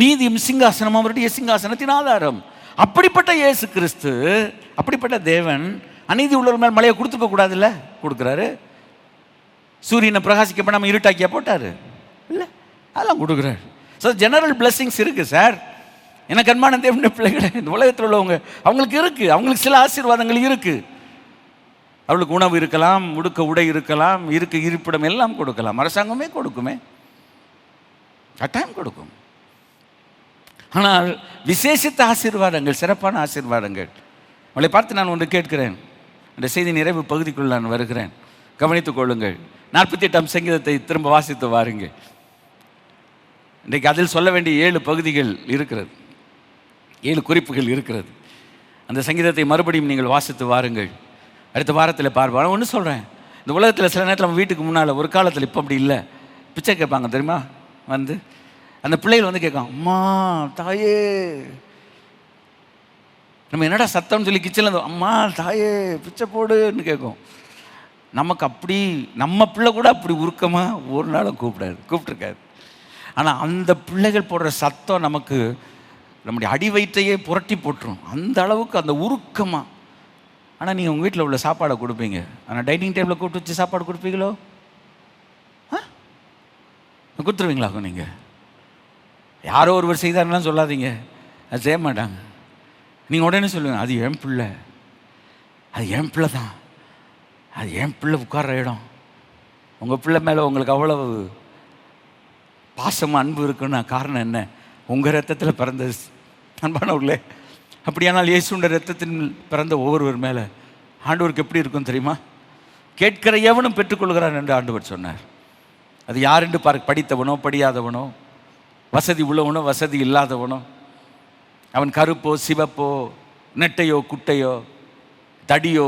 Speaker 1: நீதியும் சிங்காசனம் அவருடைய சிங்காசனத்தின் ஆதாரம். அப்படிப்பட்ட இயேசு கிறிஸ்து, அப்படிப்பட்ட தேவன் அநீதி உள்ளவர் மேல் மழையை கொடுத்துக்க கூடாதுல்ல? கொடுக்குறாரு. சூரியனை பிரகாசிக்க பண்ணாமல் இருட்டாக்கியா போட்டார்? இல்லை, அதெல்லாம் கொடுக்குறாரு. ஸோ ஜெனரல் பிளெஸிங்ஸ் இருக்குது சார். எனக்கு அன்பான தேவனுடைய பிள்ளைகளை, இந்த உலகத்தில் உள்ளவங்க, அவங்களுக்கு இருக்குது, அவங்களுக்கு சில ஆசீர்வாதங்கள் இருக்குது. அவளுக்கு உணவு இருக்கலாம், உடுக்க உடை இருக்கலாம், இருப்பிடம் எல்லாம் கொடுக்கலாம். அரசாங்கமே கொடுக்குமே, கட்டாயம் கொடுக்கும். ஆனால் விசேஷித்த ஆசீர்வாதங்கள், சிறப்பான ஆசீர்வாதங்கள், அவளை பார்த்து நான் ஒன்று கேட்கிறேன். இந்த செய்தி நிறைவு பகுதிக்குள் நான் வருகிறேன், கவனித்துக் கொள்ளுங்கள். 48ஆம் சங்கீதத்தை திரும்ப வாசித்து வாருங்கள். இன்றைக்கு அதில் சொல்ல வேண்டிய 7 பகுதிகள் இருக்கிறது, 7 குறிப்புகள் இருக்கிறது. அந்த சங்கீதத்தை மறுபடியும் நீங்கள் வாசித்து வாருங்கள். அடுத்த வாரத்தில் பார்ப்போம். நான் ஒன்று சொல்கிறேன், இந்த உலகத்தில் சில நேரத்தில் நம்ம வீட்டுக்கு முன்னால், ஒரு காலத்தில் இப்போ அப்படி இல்லை, பிச்சை கேட்பாங்க தெரியுமா? வந்து அந்த பிள்ளைகள் வந்து கேட்கும், அம்மா தாயே, நம்ம என்னடா சத்தம்னு சொல்லி கிச்சனில் அம்மா தாயே பிச்சை போடுன்னு கேட்கும். நமக்கு அப்படி, நம்ம பிள்ளை கூட அப்படி உருக்கமாக ஒரு நாளும் கூப்பிட்டுருக்காது. ஆனால் அந்த பிள்ளைகள் போடுற சத்தம் நமக்கு நம்முடைய அடி வயிற்றையே புரட்டி போட்டுரும், அந்த அளவுக்கு அந்த உருக்கமாக. ஆனால் நீங்கள் உங்கள் வீட்டில் உள்ள சாப்பாடை கொடுப்பீங்க, ஆனால் டைனிங் டேபிளில் கூப்பிட்டு வச்சு சாப்பாடு கொடுப்பீங்களோ? கொடுத்துருவீங்களா? நீங்கள் யாரோ ஒருவர் செய்தாருலாம் சொல்லாதீங்க, அது செய்ய மாட்டாங்க. நீங்கள் உடனே சொல்லுவீங்க, அது என் பிள்ளை, அது என் பிள்ளை தான், அது என் பிள்ளை உட்கார்ற இடம். உங்கள் பிள்ளை மேலே உங்களுக்கு அவ்வளவு பாசமாக அன்பு இருக்குன்னா காரணம் என்ன? உங்கள் ரத்தத்தில் பிறந்த அன்பானவர்களே. அப்படியானால் இயேசுடைய ரத்தத்தின் பிறந்த ஒவ்வொருவர் மேலே ஆண்டவருக்கு எப்படி இருக்கும் தெரியுமா? கேட்கிற எவனும் பெற்றுக்கொள்கிறான் என்று ஆண்டவர் சொன்னார். அது யார் என்று படித்தவனோ படியாதவனோ, வசதி உள்ளவனோ வசதி இல்லாதவனோ, அவன் கருப்போ சிவப்போ, நெட்டையோ குட்டையோ, தடியோ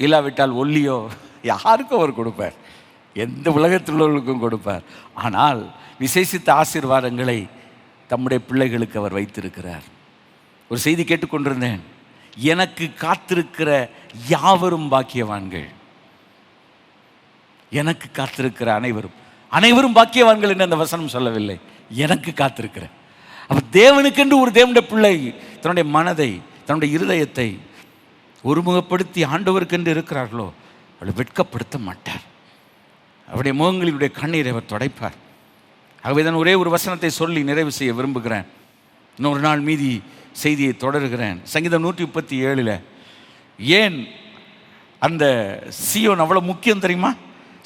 Speaker 1: இல்லாவிட்டால் ஒல்லியோ, யாருக்கும் அவர் கொடுப்பார், எந்த உலகத்தில் உள்ளவர்களுக்கும் கொடுப்பார். ஆனால் விசேஷித்த ஆசீர்வாதங்களை தம்முடைய பிள்ளைகளுக்கு அவர் வைத்திருக்கிறார். ஒரு செய்தி கேட்டுக்கொண்டிருந்தேன், எனக்கு காத்திருக்கிற யாவரும் பாக்கியவான்கள். எனக்கு காத்திருக்கிற அனைவரும் பாக்கியவான்கள் என்று அந்த வசனம் சொல்லவில்லை, எனக்கு காத்திருக்கிற. அவர் தேவனுக்கென்று ஒரு தேவனுடைய பிள்ளை தன்னுடைய மனதை, தன்னுடைய இருதயத்தை ஒருமுகப்படுத்தி ஆண்டவருக்கென்று இருக்கிறார்களோ அவளை வெட்கப்படுத்த மாட்டார். அவருடைய முகங்களினுடைய கண்ணீரை அவர் துடைப்பார். ஆகவே தான் ஒரே ஒரு வசனத்தை சொல்லி நிறைவு செய்ய விரும்புகிறேன். இன்னொரு நாள் மீதி செய்தியை தொடர்கிறேன். சங்கீதம் 137 ஏன் அந்த சீயோன் அவ்வளோ முக்கியம் தெரியுமா?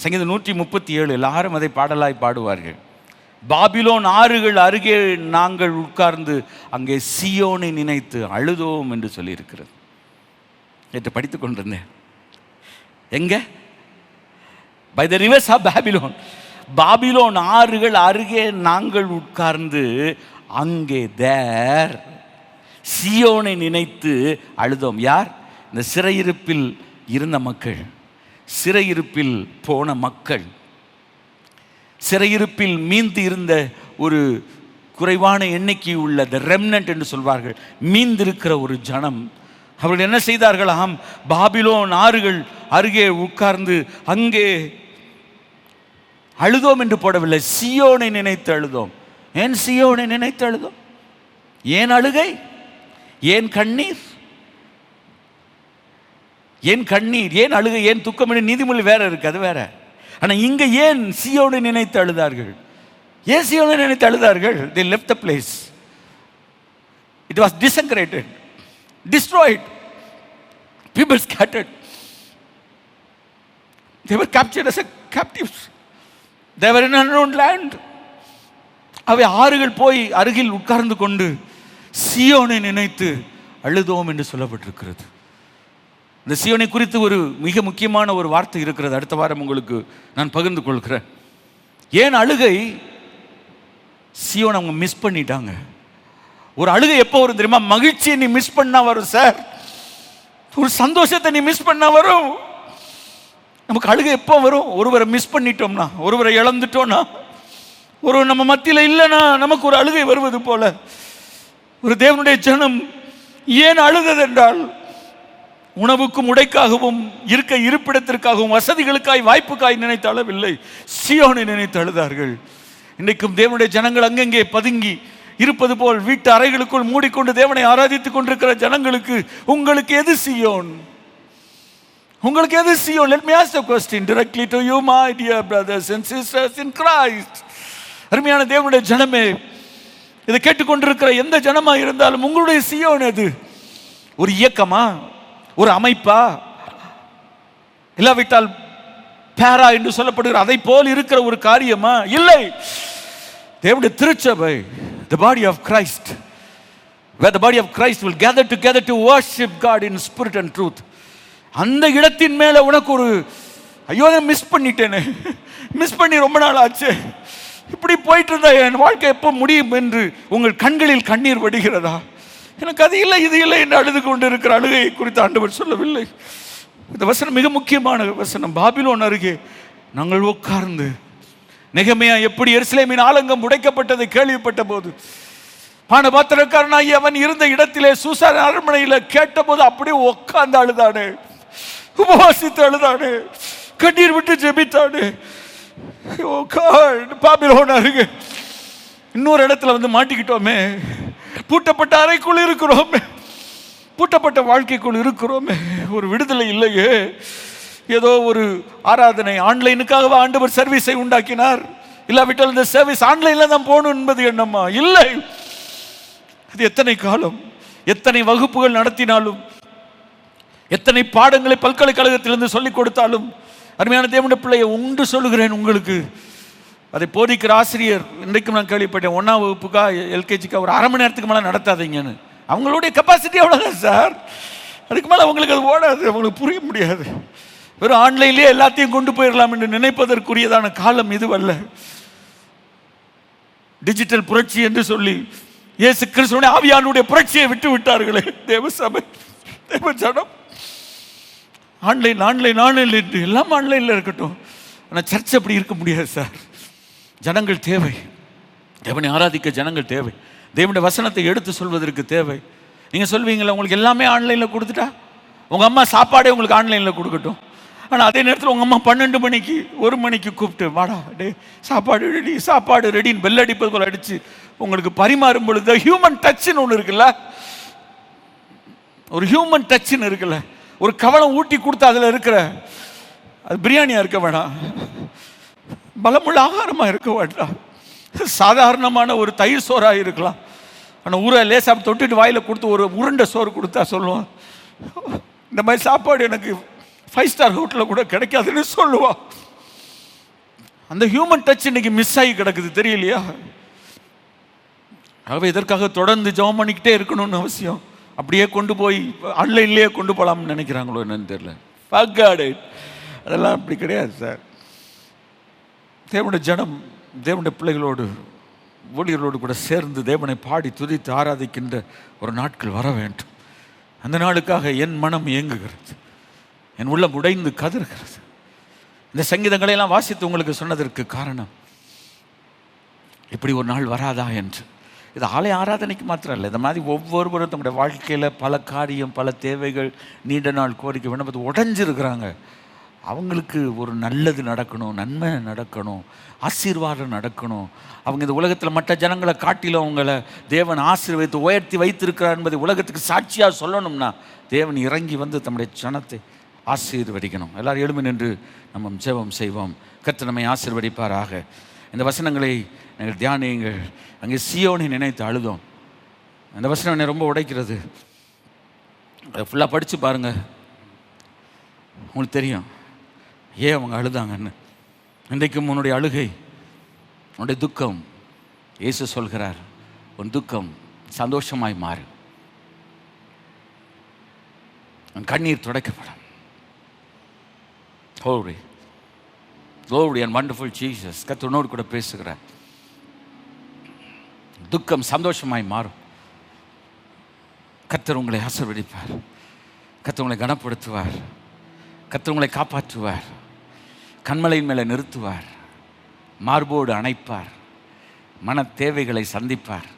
Speaker 1: சங்கீதம் 137 எல்லாரும் அதை பாடலாய் பாடுவார்கள். பாபிலோன் ஆறுகள் அருகே நாங்கள் உட்கார்ந்து அங்கே சீயோனை நினைத்து அழுதோம் என்று சொல்லியிருக்கிறது. நேற்று படித்து கொண்டிருந்தேன். எங்க? By the rivers of Babylon. Babylon ஆறுகள் அருகே நாங்கள் உட்கார்ந்து அங்கே தேர் சீயோனை நினைத்து அழுதோம். யார்? இந்த சிறையிருப்பில் இருந்த மக்கள், சிறையிருப்பில் போன மக்கள், சிறையிருப்பில் மீந்து இருந்த ஒரு குறைவான எண்ணிக்கை உள்ள த ரெம்னன்ட் என்று சொல்வார்கள், மீந்திருக்கிற ஒரு ஜனம். அவர்கள் என்ன செய்தார்களாம்? பாபிலோன் ஆறுகள் அருகே உட்கார்ந்து அங்கே அழுதோம் என்று போடவில்லை, சீயோனை நினைத்து அழுதோம். ஏன் சீயோனை நினைத்து அழுதோம்? ஏன் அழுகை? ஏன் கண்ணீர்? ஏன் கண்ணீர், ஏன் அழுகை, ஏன் துக்கம்? நீதிமொழி வேற இருக்கு, அது வேற. ஆனால் இங்கே ஏன் சீயோனை நினைத்து அழுதார்கள்? ஏன் சீயோனை நினைத்து அழுதார்கள்? They left the place. It was disintegrated, destroyed, people scattered, they were captured as captives, they were in an unknown land. அவை ஆறுகள் போய் அருகில் உட்கார்ந்து கொண்டு சீயோனை நினைத்து அழுதோம் என்று சொல்லப்பட்டிருக்கிறது. இந்த சீயோனை குறித்து ஒரு மிக முக்கியமான ஒரு வார்த்தை இருக்கிறது, அடுத்த வாரம் உங்களுக்கு நான் பகிர்ந்து கொள்கிறேன். ஏன் அழுகை? சீயோனை அவங்க மிஸ் பண்ணிட்டாங்க. ஒரு அழுகை எப்போ வரும் தெரியுமா? மகிழ்ச்சியை நீ மிஸ் பண்ணா வரும் சார். ஒரு சந்தோஷத்தை நீ மிஸ் பண்ணா வரும். நமக்கு அழுகை எப்போ வரும்? ஒருவரை மிஸ் பண்ணிட்டோம்னா, ஒருவரை இழந்துட்டோம்னா, ஒருவர் நம்ம மத்தியில் இல்லைன்னா நமக்கு ஒரு அழுகை வருவது போல ஒரு தேவனுடைய ஜனம் ஏன் அழுதது என்றால், உணவுக்கும் உடைக்காகவும் இருக்க இருப்பிடத்திற்காகவும் வசதிகளுக்காய் வாய்ப்புக்காய் நினைத்து அழவில்லை, சீயோனை நினைத்து அழுதார்கள். இன்றைக்கும் தேவனுடைய ஜனங்கள் அங்கங்கே பதுங்கி இருப்பது போல் வீட்டு அறைகளுக்குள் மூடிக்கொண்டு தேவனை ஆராதித்துக் கொண்டிருக்கிற ஜனங்களுக்கு உங்களுக்கு எது சீயோன்? உங்களுக்கு எது சீயோன்? Let me ask the question directly to you, my dear brothers and sisters in Christ. அருமையான தேவனுடைய ஜனமே, இதை கேட்டுக்கொண்டிருக்கிற எந்த ஜனமா இருந்தாலும் உங்களுடைய சீயோன் எது? ஒரு இயக்கமா, ஒரு அமைப்பா, இல்லாவிட்டால் பேரா என்று சொல்லப்படுகிற அதை போல் இருக்கிற ஒரு காரியமா? இல்லை, தேவனுடைய திருச்சபை, the body of Christ, where the body of Christ will gather together to worship God in spirit and truth. அந்த இடத்தின் மேல உனக்கு ஒரு ஐயோ மிஸ் பண்ணிட்டேனே, மிஸ் பண்ணி ரொம்ப நாள் ஆச்சு, இப்படி போயிட்டு இருந்தா என் வாழ்க்கை எப்போ முடியும் என்று உங்கள் கண்களில் கண்ணீர் வடிகிறதா? எனக்கு அது இல்லை இது இல்லை என்று அழுது கொண்டு இருக்கிற அழுகையை குறித்து ஆண்டவர் சொல்லவில்லை. இந்த வசனம் மிக முக்கியமான வசனம். பாபிலோன் அருகே நாங்கள் உட்கார்ந்து, நெகேமியா எப்படி எருசலேமின் ஆலங்கம் உடைக்கப்பட்டதை கேள்விப்பட்ட போது, பானபாத்திரக்காரனாகி அவன் இருந்த இடத்திலே சூசான் அரண்மனையில் கேட்டபோது அப்படியே உட்கார்ந்து அழுதானே, உபவாசித்து அழுதானே, கண்ணீர் விட்டு ஜெபித்தானே. பாபிலோன் அருகே இன்னொரு இடத்துல வந்து மாட்டிக்கிட்டோமே, பூட்டப்பட்ட அறைக்குள் இருக்கிறோமே, பூட்டப்பட்ட வாழ்க்கைக்குள் இருக்கிறோமே, ஒரு விடுதலை இல்லையே. ஏதோ ஒரு ஆராதனை ஆன்லைனுக்காக ஆண்டவர் சர்வீஸை உண்டாக்கினார், இல்லாவிட்டால் இந்த சர்வீஸ் ஆன்லைன்ல தான் போகணும் என்பது என்னம்மா? இல்லை. அது எத்தனை காலம், எத்தனை வகுப்புகள் நடத்தினாலும், எத்தனை பாடங்களை பல்கலைக்கழகத்திலிருந்து சொல்லிக் கொடுத்தாலும், அருமையான தேவனுடைய பிள்ளையை உண்டு சொல்லுகிறேன் உங்களுக்கு, அதை போதிக்கிற ஆசிரியர் இன்றைக்கும் நான் கேள்விப்பட்டேன், 1ஆம் வகுப்புக்கா எல்கேஜிக்கா ஒரு அரை மணி நேரத்துக்கு மேலே நடத்தாதீங்கன்னு. அவங்களுடைய கெப்பாசிட்டி அவ்வளோதான் சார், அதுக்கு மேலே அவங்களுக்கு அது ஓடாது, அவங்களுக்கு புரிய முடியாது. வெறும் ஆன்லைன்லேயே எல்லாத்தையும் கொண்டு போயிடலாம் என்று நினைப்பதற்குரியதான காலம் இதுவல்ல. டிஜிட்டல் புரட்சி என்று சொல்லி இயேசு கிறிஸ்துவின் ஆவியானுடைய புரட்சியை விட்டு விட்டார்களே தேவ சபை, தேவ ஜனம். ஆன்லைன் ஆன்லைன் ஆன்லைன் என்று எல்லாம் ஆன்லைனில் இருக்கட்டும், ஆனால் சர்ச் அப்படி இருக்க முடியாது சார். ஜனங்கள் தேவை, தேவனை ஆராதிக்க ஜனங்கள் தேவை, தேவனுடைய வசனத்தை எடுத்து சொல்வதற்கு தேவை. நீங்கள் சொல்வீங்களா, உங்களுக்கு எல்லாமே ஆன்லைனில் கொடுத்துட்டா உங்கள் அம்மா சாப்பாடே உங்களுக்கு ஆன்லைனில் கொடுக்கட்டும், ஆனால் அதே நேரத்தில் உங்கள் அம்மா 12 மணிக்கு 1 மணிக்கு கூப்பிட்டு வாடா டே சாப்பாடு ரெடி, சாப்பாடு ரெடின்னு பெல் அடிப்பது போல் அடித்து உங்களுக்கு பரிமாறும் பொழுது ஹியூமன் டச்சுன்னு ஒன்று இருக்குல்ல, ஒரு ஹியூமன் டச்சுன்னு இருக்குல்ல, ஒரு கவலம் ஊட்டி கொடுத்தா அதில் இருக்கிற அது பிரியாணியாக இருக்க வேணாம், பலமுள்ள ஆகாரமாக இருக்க வேண்டாம், சாதாரணமான ஒரு தயிர் சோறாக இருக்கலாம். ஆனால் ஊரை லேசாக தொட்டுட்டு வாயில் கொடுத்து ஒரு உருண்டை சோறு கொடுத்தா சொல்லுவான், இந்த மாதிரி சாப்பாடு எனக்கு 5 ஸ்டார் ஹோட்டலில் கூட கிடைக்காதுன்னு சொல்லுவான். அந்த ஹியூமன் டச் இன்னைக்கு மிஸ் ஆகி கிடக்குது, தெரியலையா? ஆகவே இதற்காக தொடர்ந்து ஜெபம் பண்ணிக்கிட்டே இருக்கணும்னு அவசியம். அப்படியே கொண்டு போய் ஆன்லைன்லேயே கொண்டு போகலாம்னு நினைக்கிறாங்களோ என்னன்னு தெரியல. அதெல்லாம் அப்படி கிடையாது சார். தேவனுடைய ஜனம் தேவனுடைய பிள்ளைகளோடு ஊழியர்களோடு கூட சேர்ந்து தேவனை பாடி துதித்து ஆராதிக்கின்ற ஒரு நாட்கள் வர வேண்டும். அந்த நாளுக்காக என் மனம் ஏங்குகிறது, என் உள்ளம் உடைந்து கதறுகிறது. இந்த சங்கீதங்களை எல்லாம் வாசித்து உங்களுக்கு சொன்னதற்கு காரணம், இப்படி ஒரு நாள் வராதா என்று. இது ஆலய ஆராதனைக்கு மாத்திரம் இல்லை, இந்த மாதிரி ஒவ்வொருவரும் தங்களுடைய வாழ்க்கையில் பல காரியம், பல தேவைகள், நீண்ட நாள் கோரிக்கை விண்ணப்பத்தை உடைஞ்சிருக்கிறாங்க. அவங்களுக்கு ஒரு நல்லது நடக்கணும், நன்மை நடக்கணும், ஆசீர்வாதம் நடக்கணும். அவங்க இந்த உலகத்தில் மற்ற ஜனங்களை காட்டிலும் அவங்கள தேவன் ஆசீர்வதித்து உயர்த்தி வைத்திருக்கிறார் என்பதை உலகத்துக்கு சாட்சியாக சொல்லணும்னா தேவன் இறங்கி வந்து தம்முடைய ஜனத்தை ஆசீர்வதிக்கணும். எல்லாரும் எழும்பி நின்று நம்ம ஜெபம் செய்வோம். கர்த்தர் நம்மை ஆசீர்வதிப்பாராக. இந்த வசனங்களை நாங்கள் தியானியுங்கள். அங்கே சீயோனை நினைத்து அழுதோம். அந்த வசனம் என்னை ரொம்ப உடைக்கிறது. அதை ஃபுல்லாக படித்து பாருங்கள், உங்களுக்கு தெரியும் ஏன் அவங்க அழுதாங்கன்னு. இன்றைக்கும் உன்னுடைய அழுகை, உன்னுடைய துக்கம், இயேசு சொல்கிறார், உன் துக்கம் சந்தோஷமாய் மாறு, உன் கண்ணீர் துடைக்கப்படும். Glory, glory and wonderful Jesus. கர்த்தரோடு கூட பேசுகிறார். துக்கம் சந்தோஷமாய் மாறும். கர்த்தர் உங்களை ஆசீர்வதிப்பார். கர்த்தர் உங்களை கனப்படுத்துவார். கர்த்தர் உங்களை காப்பாற்றுவார். கண்மலையின் மேலே நிறுத்துவார். மார்போடு அணைப்பார். மன தேவைகளை சந்திப்பார்.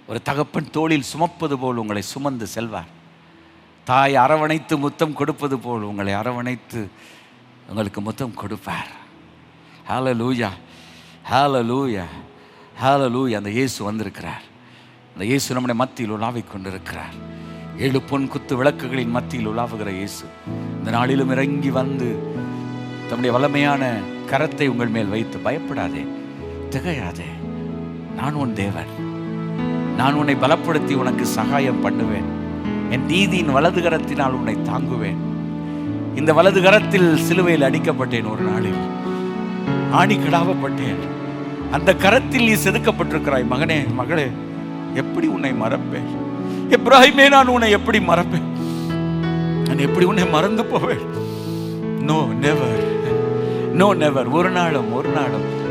Speaker 1: ஒரு தகப்பன் தோளில் சுமப்பது போல் உங்களை சுமந்து செல்வார். தாய் அரவணைத்து முத்தம் கொடுப்பது போல் உங்களை அரவணைத்து உங்களுக்கு முத்தம் கொடுப்பார். ஹல்லேலூயா, ஹல்லேலூயா, ஹல்லேலூயா. அந்த இயேசு வந்திருக்கிறார். அந்த இயேசு நம்முடைய மத்தியில் உலாவிக் கொண்டிருக்கிறார். 7 பொன் குத்து விளக்குகளின் மத்தியில் உலாவுகிற இயேசு இந்த நாளிலும் இறங்கி வந்து தம்முடைய வல்லமையான கரத்தை உங்கள் மேல் வைத்து, பயப்படாதே, திகையாதே, நான் உன் தேவன், நான் உன்னை பலப்படுத்தி உனக்கு சகாயம் பண்ணுவேன், என் நீதியின் வலது கரத்தினால் உன்னை தாங்குவேன். இந்த வலது கரத்தில் சிலுவையில் அடிக்கப்பட்டேன், ஒரு நாளில் ஆணிக்கிடாவப்பட்டேன், அந்த கரத்தில் நீ செதுக்கப்பட்டிருக்கிறாய். மகனே, மகளே, எப்படி உன்னை மறப்பேன்? எப்ராஹிமே, நான் உன்னை எப்படி மறப்பேன்? நான் எப்படி உன்னை மறந்து போவேன்? No never, no never. ஒரு நாளும்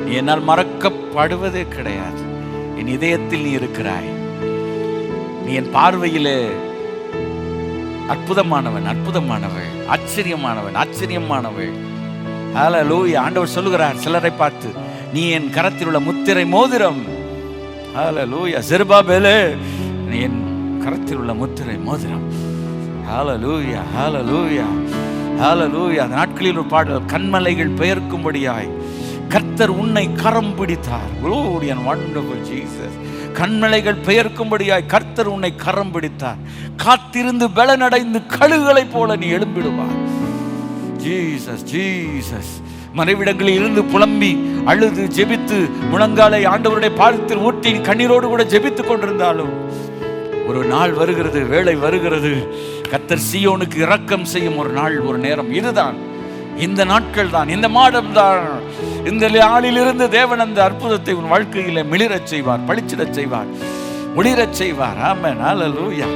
Speaker 1: நீ என்னால் மறக்கப்படுவதே கிடையாது. என் இதயத்தில் நீ இருக்கிறாய். நீ என் பார்வையிலே அற்புதமானவன், அற்புதமானவள், ஆச்சரியமானவன், ஆச்சரியமானவள். ஹல்லேலூயா. ஆண்டவர் சொல்லுகிறார் சிலரை பார்த்து, நீ என் கரத்தில் உள்ள முத்திரை மோதிரம். ஹல்லேலூயா. செருபாபேலே, நீ என் கரத்தில் உள்ள முத்திரை மோதிரம். ஹல்லேலூயா, ஹல்லேலூயா, ஹல்லேலூயா. அந்த நாட்களில் ஒரு பாடல், கண்மலைகள் பெயர்க்கும்படியாய் கர்த்தர் உன்னை கரம் பிடித்தார். Glory and wonderful Jesus. கண்மலைகள் பெயர்க்கும்படியாய் கர்த்தர் உன்னை கரம் பிடித்தார். காத்திருந்து பலனடைந்து கழுகுகளை போல நீ எழும்பிடுவார். Jesus, Jesus. மறைவிடங்களில் இருந்து புலம்பி அழுது ஜெபித்து முழங்காலை ஆண்டவருடைய பாதத்தில் ஊட்டி கண்ணீரோடு கூட ஜெபித்துக் கொண்டிருந்தாலும் ஒரு நாள் வருகிறது, வேளை வருகிறது, கர்த்தர் சீயோனுக்கு இரக்கம் செய்யும் ஒரு நாள், ஒரு நேரம். இதுதான், இந்த நாட்கள் தான், இந்த மாதம் தான். இந்த நாளிலிருந்து தேவன் அந்த அற்புதத்தை உன் வாழ்க்கையில மிளிரச் செய்வார், பளிச்சிடச் செய்வார், ஒளிரச் செய்வார். ஆமென். ஹல்லேலூயா,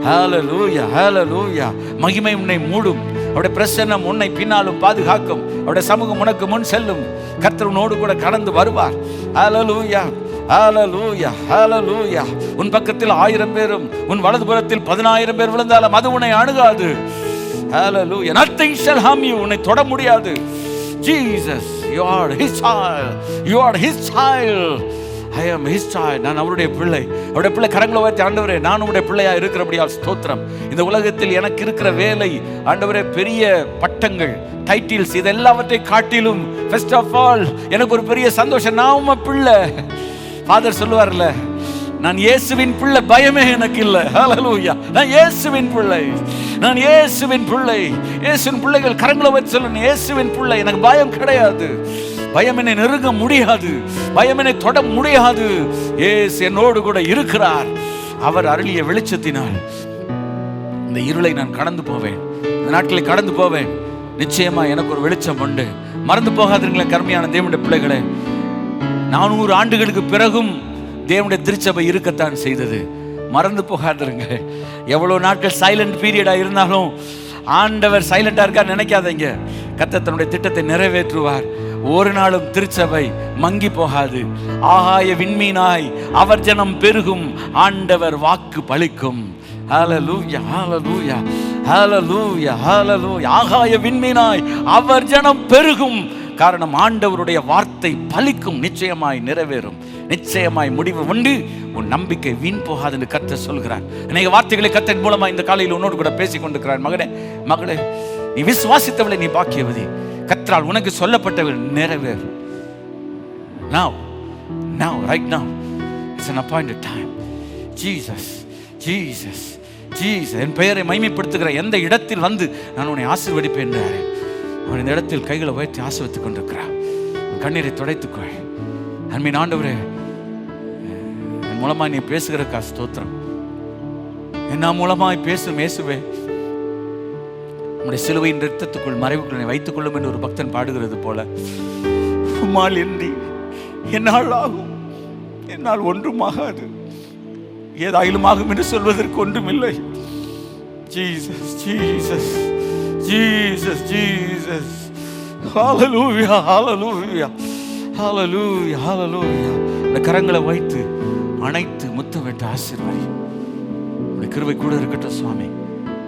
Speaker 1: ஹல்லேலூயா, ஹல்லேலூயா. மகிமை உன்னை மூடும். அவருடைய பிரசன்னம் உன்னை பின்னாலும் பாதுகாக்கும். அவருடைய சமூகம் உனக்கு முன் செல்லும். கர்த்தர் உன்னோடு கூட கடந்து வருவார். ஹல்லேலூயா, ஹல்லேலூயா, ஹல்லேலூயா. உன் பக்கத்தில் 1000 பேரும் உன் வலதுபுறத்தில் 10,000 பேர் விழுந்தாலும் அது உன்னை அணுகாது. ஹல்லேலூயா. Nothing shall harm you. உன்னை தொட முடியாது. Jesus, you are his child. You are his child. I am his child. நான் அவருடைய பிள்ளை. அவருடைய பிள்ளை. கரங்களை உயர்த்தி, ஆண்டவரே, நான் உம்முடைய பிள்ளையா இருக்கிறபடியால் ஸ்தோத்திரம். இந்த உலகத்தில் எனக்கு இருக்கிற வேலை, ஆண்டவரே, பெரிய பட்டங்கள், டைட்டில்ஸ், இது எல்லாவற்றையும் காட்டிலும் ஃபர்ஸ்ட் ஆஃப் ஆல் எனக்கு ஒரு பெரிய சந்தோஷம், நான் உம்ம பிள்ளை. ஃபாதர் சொல்லுவார்ல, நான் இயேசுவின் பிள்ளை, பயமே எனக்கு இல்லை. ஹல்லேலூயா. நான் இயேசுவின் பிள்ளை, நான் இயேசுவின் பிள்ளை. இயேசுவின் பிள்ளைகள் கரங்களை வச்சு சொல்லணும், இயேசுவின் பிள்ளை. எனக்கு பயம் கிடையாது. பயம் என்னை நெருங்க முடியாது, பயம் என்னை தொட முடியாது. இயேசு என்னோடு கூட இருக்கிறார். அவர் அருளிய வெளிச்சத்தினால் இந்த இருளை நான் கடந்து போவேன், இந்த நாட்களை கடந்து போவேன். நிச்சயமா எனக்கு ஒரு வெளிச்சம் உண்டு. மறந்து போகாதீங்களே கருமையான தேவனுடைய பிள்ளைகளே. 400 ஆண்டுகளுக்கு பிறகும் தேவனுடைய திருச்சபை இருக்கத்தான் செய்தது. மறந்து போகாதீங்க. எவ்வளவு நாட்கள் சைலண்ட் பீரியடா இருந்தாலும் ஆண்டவர் சைலண்டா இருக்கா நினைக்காதீங்க. கர்த்தர் தன்னுடைய திட்டத்தை நிறைவேற்றுவார். ஒரு நாளும் திருச்சபை மங்கி போகாது. ஆகாய விண்மீனாய் அவர் ஜனம் பெருகும், ஆண்டவர் வாக்கு பலிக்கும். ஹல்லேலூயா, ஹல்லேலூயா, ஹல்லேலூயா, ஹல்லேலூயா. ஆகாய விண்மீனாய் அவர் ஜனம் பெருகும். காரணம், ஆண்டவருடைய வார்த்தை பலிக்கும், நிச்சயமாய் நிறைவேறும், நிச்சயமாய் முடிவு உண்டு. உன் நம்பிக்கை வீண் போகாது என்று கர்த்தர் சொல்கிறார். அநேக வார்த்தைகளை கர்த்தர் மூலமா இந்த காலையில் உன்னோடு கூட பேசிக் கொண்டிருக்கிறார். மகனே, மகளே, நீ விசுவாசித்தவளை நீ பாக்கியவதி. கர்த்தரால் உனக்கு சொல்லப்பட்டவள் நிறைவேறும். Now, right now, it's an appointed time. Jesus, Jesus, Jesus. என் பெயரை மைமைப்படுத்துகிற எந்த இடத்தில் வந்து நான் உன்னை ஆசீர்வதிப்பேன் என்றார். அவன் இந்த இடத்தில் கைகளை உயர்த்தி ஆசீர்வதித்துக் கொண்டிருக்கிறார். கண்ணீரை துடைத்துக்கொள். அன்பின் ஆண்டவரே, என் மூலமா நீ பேசுகிறக்கா ஸ்தோத்திரம். என்ன மூலமாய் பேசும் இயேசுவே, உம்முடைய சிலுவையின் இரத்தத்துக்குள் மறைவுக்குள் வைத்துக் கொள்ளும் என்று ஒரு பக்தன் பாடுகிறது போல, உம்மால் இன்றி என்னால் ஆகும், என்னால் ஒன்றும் ஆகாது, ஏதாயிலும் ஆகும் என்று சொல்வதற்கு ஒன்றுமில்லை. Jesus, Jesus, Jesus, Jesus. Hallelujah, hallelujah, hallelujah, hallelujah. இந்த கரங்களை வைத்து அனைத்து முத்தமிட்டு ஆசீர்வதி. இந்த கிருபை கூட இருக்கட்டும் சுவாமி.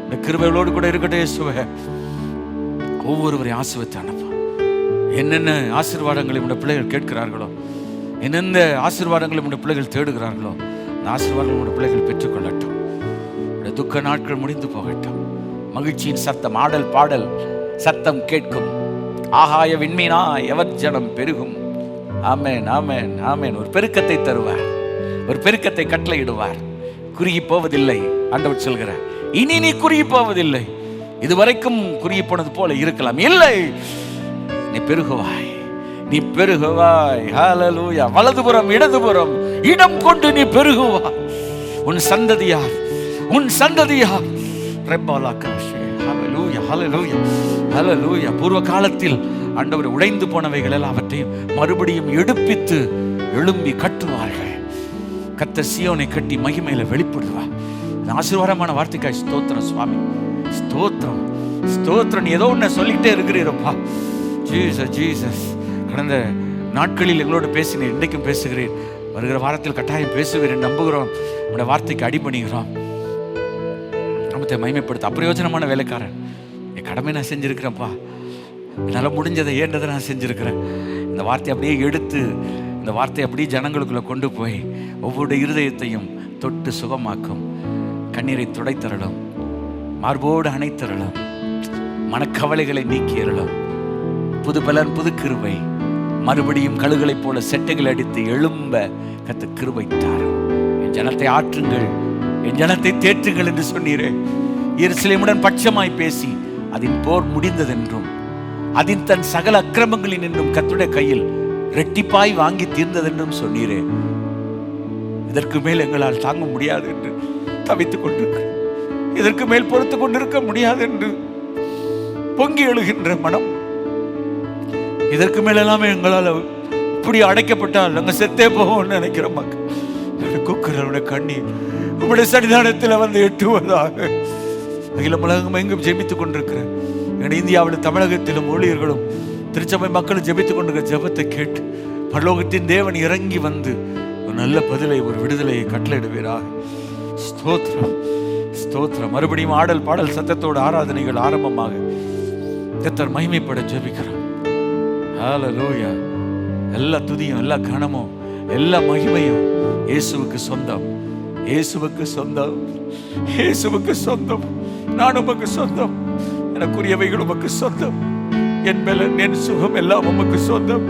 Speaker 1: இந்த கிருபையோடு கூட இருக்கட்டும் இயேசுவே. ஒவ்வொருவரையும் ஆசீர்வதித்து அனுப்ப. என்னென்ன ஆசீர்வாதங்களை உடைய பிள்ளைகள் கேட்கிறார்களோ, என்னென்ன ஆசீர்வாதங்களை உடைய பிள்ளைகள் தேடுகிறார்களோ, அந்த ஆசீர்வாதங்களை உடைய பிள்ளைகள் பெற்றுக்கொள்ளட்டும். துக்க நாட்கள் முடிந்து போகட்டும். மகிழ்ச்சியின் சத்தம், ஆடல் பாடல் சத்தம் கேட்கும். ஆகாய விண்மீனா எவர் ஜனம் பெருகும். ஆமென், ஆமென், ஆமென். ஒரு பெருக்கத்தை தருவார், ஒரு பெருக்கத்தை கட்டளையிடுவார். குறுகி போவதில்லை ஆண்டவர் சொல்கிறார். இனி நீ குறுகி போவதில்லை. இதுவரைக்கும் குறுகி போனது போல இருக்கலாம், இல்லை, நீ பெருகுவாய், நீ பெருகுவாய். ஹalleluya. வலதுபுறம் இடதுபுறம் இடம் கொண்டு நீ பெருகுவாய். உன் சந்ததியார், உன் சந்ததியார். ஹalleluya, ஹalleluya, ஹalleluya. பூர்வ காலத்தில் ஆண்டவர் உடைந்து போனவைகள் எல்லாவற்றையும் மறுபடியும் எடுப்பித்து எழும்பி கட்டுவார்கள். கர்த்தர் சீயோனை கட்டி மகிமையில வெளிப்படுவார். ஆசீர்வாதமான வார்த்தைக்காய் ஸ்தோத்திரம் சுவாமி. ஸ்தோத்திரம், ஸ்தோத்திரம். நீ ஏதோ ஒன்று சொல்லிக்கிட்டே இருக்கிறீரப்பா. Jesus, Jesus. கடந்த நாட்களில் எங்களோடு பேசினேன், இன்றைக்கும் பேசுகிறேன். வருகிற வாரத்தில் கட்டாயம் பேசுகிறேன், நம்புகிறோம். உங்களுடைய வார்த்தைக்கு அடிபணிகிறோம். நாமத்தை மகிமைப்படுத்த அப்பிரயோஜனமான வேலைக்காரன். என் கடமை நான் செஞ்சிருக்கிறேன்ப்பா. என்னால் முடிஞ்சதை ஏன்றதை நான் செஞ்சிருக்கிறேன். இந்த வார்த்தையை அப்படியே எடுத்து, இந்த வார்த்தையை அப்படியே ஜனங்களுக்குள்ள கொண்டு போய் ஒவ்வொரு இருதயத்தையும் தொட்டு சுகமாக்கும். கண்ணீரை துடைத்தரலும், மார்போடு அணைத்தரலும், மனக்கவலைகளை நீக்கியறலும். புது பலன், புது கிருபை. மறுபடியும் கழுகளைப் போல செட்டைகள் அடித்து எழும்ப கத்த கிருபை தாரும். என் ஜனத்தை ஆற்றுங்கள், என் ஜனத்தை தேற்றுங்கள் என்று சொன்னீரே. எருசலேமுடன் பட்சமாய் பேசி அதன் போர் முடிந்ததென்றும் அதன் தன் சகல அக்கிரமங்களின் என்றும் கர்த்தருடைய கையில் ரெட்டிப்பாய் வாங்கி தீர்ந்ததென்றும் சொன்னீரே. இதற்கு மேல் எங்களால் தாங்க முடியாது என்று தவித்துக் கொண்டிருக்கிறேன். இதற்கு மேல் பொறுத்து கொண்டிருக்க முடியாது என்று பொங்கி எழுகின்ற மனம். இதற்கு மேல் எல்லாமே எங்களால் இப்படி அடைக்கப்பட்டால் நாங்கள் செத்தே போவோம்னு நினைக்கிற மக்கள் குக்கரோட கண்ணீர் உங்களுடைய சன்னிதானத்தில் வந்து எட்டுவதாக. அகில உலகம் எங்கும் ஜெபித்துக் கொண்டிருக்கிறேன். எங்கள் இந்தியாவில் தமிழகத்திலும் ஊழியர்களும் திருச்சபை மக்களும் ஜெபித்துக் கொண்டிருக்கிற ஜெபத்தை கேட்டு பரலோகத்தின் தேவன் இறங்கி வந்து ஒரு நல்ல பதிலை, ஒரு விடுதலையை கட்டளையிடுவீராக. ஸ்தோத்திரம், ஸ்தோத்திரம். மறுபடியும் ஆடல் பாடல் சத்தத்தோடு ஆராதனைகள் ஆரம்பமாக கர்த்தர் மகிமைப்பட ஜெபிக்கிறோம். ஹalleluya. எல்லா துதியும், எல்லா கனமும், எல்லா மகிமையும் இயேசுவுக்கு சொந்தம், இயேசுவுக்கு சொந்தம், இயேசுவுக்கு சொந்தம். நான் உமக்கு சொந்தம், எனக்குரியவைகள் உமக்கு சொந்தம். என் பலன், என் சுகம் எல்லாம் உமக்கு சொந்தம்.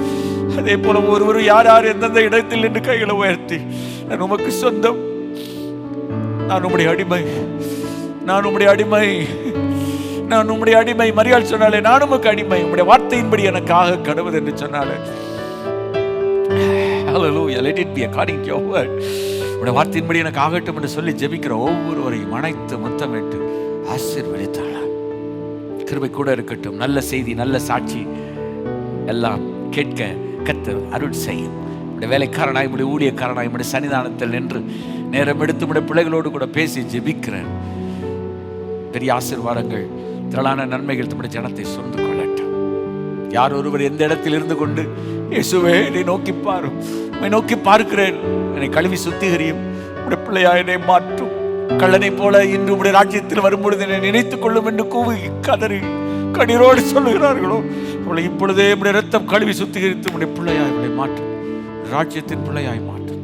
Speaker 1: அதே போல ஒருவர் யார் யார் எந்தெந்த இடத்தில் என்று கைகளை உயர்த்தி, நான் உமக்கு சொந்தம், நான் உம்முடைய அடிமை, நான் உம்முடைய அடிமை, நான் உம்முடைய அடிமை. மரியாள் சொன்னாலே நான் உமக்கு அடிமை, உம்முடைய வார்த்தையின்படி எனக்காக கடவுள் என்று சொன்னாலே. Hallelujah, let it be according to your word. உம்முடைய வார்த்தையின்படி எனக்கு ஆகட்டும் என்று சொல்லி ஜெபிக்கிற ஒவ்வொருவரையும் அனைத்து முத்தமிட்டு ஆசீர்வதித்தாள். கிருபை கூட இருக்கட்டும். நல்ல செய்தி, நல்ல சாட்சி எல்லாம் கேட்க கர்த்தர் அருள் செய்யும். உடைய வேலைக்காரனாய், உடைய ஊழியக்காரனாய், உடைய சன்னிதானத்தில் நின்று நேரம் எடுத்து உடைய பிள்ளைகளோடு கூட பேசி ஜெபிக்கிறேன். பெரிய ஆசீர்வாதங்கள், திரளான நன்மைகள் தம்முடைய ஜனத்தை சொந்து கொள்ளட்டும். யார் ஒருவர் எந்த இடத்தில் இருந்து கொண்டு இயேசுவே என்னை நோக்கி பாரும், என்னை நோக்கி பார்க்கிறேன், என்னை கழுவி சுத்திகரியும், உடைய பிள்ளையா என்னை மாற்றும், கள்ளனை போல இன்று உடைய ராஜ்யத்தில் வரும்பொழுது என்னை நினைத்துக் கொள்ளும் என்று கூவி கதறி கண்ணீரோடு சொல்லுகிறார்களோ, அவளை இப்பொழுதே உடைய ரத்தம் கழுவி சுத்திகரித்து உடைய பிள்ளையாய் அவளை மாற்றும், ராஜ்யத்தின் பிள்ளையாய் மாற்றும்.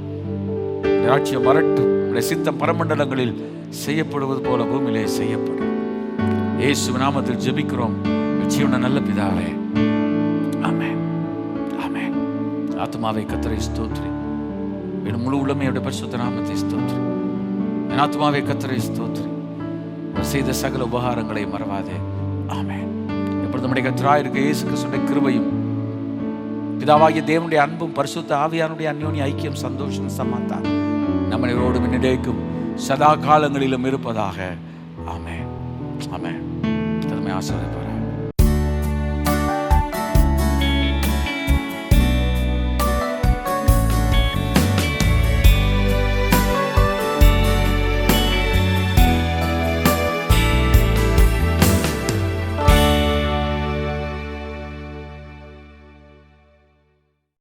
Speaker 1: ராஜ்யம் வரட்டும். உடைய சித்தம் பரமண்டலங்களில் செய்யப்படுவது போல பூமியிலே செய்யப்படும். இயேசு நாமத்தில் ஜெபிக்கிறோம் ஜீவன நல்ல பிதாவே, ஆமென், ஆமென். ஆத்மாவை கர்த்தரை ஸ்தோத்திரி, என் முழு உள்ளமையோட பரிசுத்த நாமத்தை ஸ்தோத்திரி. என் ஆத்மாவை கர்த்தரை ஸ்தோத்திரி, அவர் செய்த சகல உபகாரங்களை மறவாதே. ஆமென். எப்பொழுது நம்முடைய கர்த்தராய் இருக்க இயேசு கிறிஸ்துவின் கிருபையும் பிதாவாகிய தேவனுடைய அன்பும் பரிசுத்த ஆவியானுடைய அந்யோன்ய ஐக்கியம் சந்தோஷம் சமாதானம் நம்மளோடு நினைக்கும் சதா காலங்களிலும் இருப்பதாக. ஆமென், ஆமென். ஆசீர்வதிப்பார்.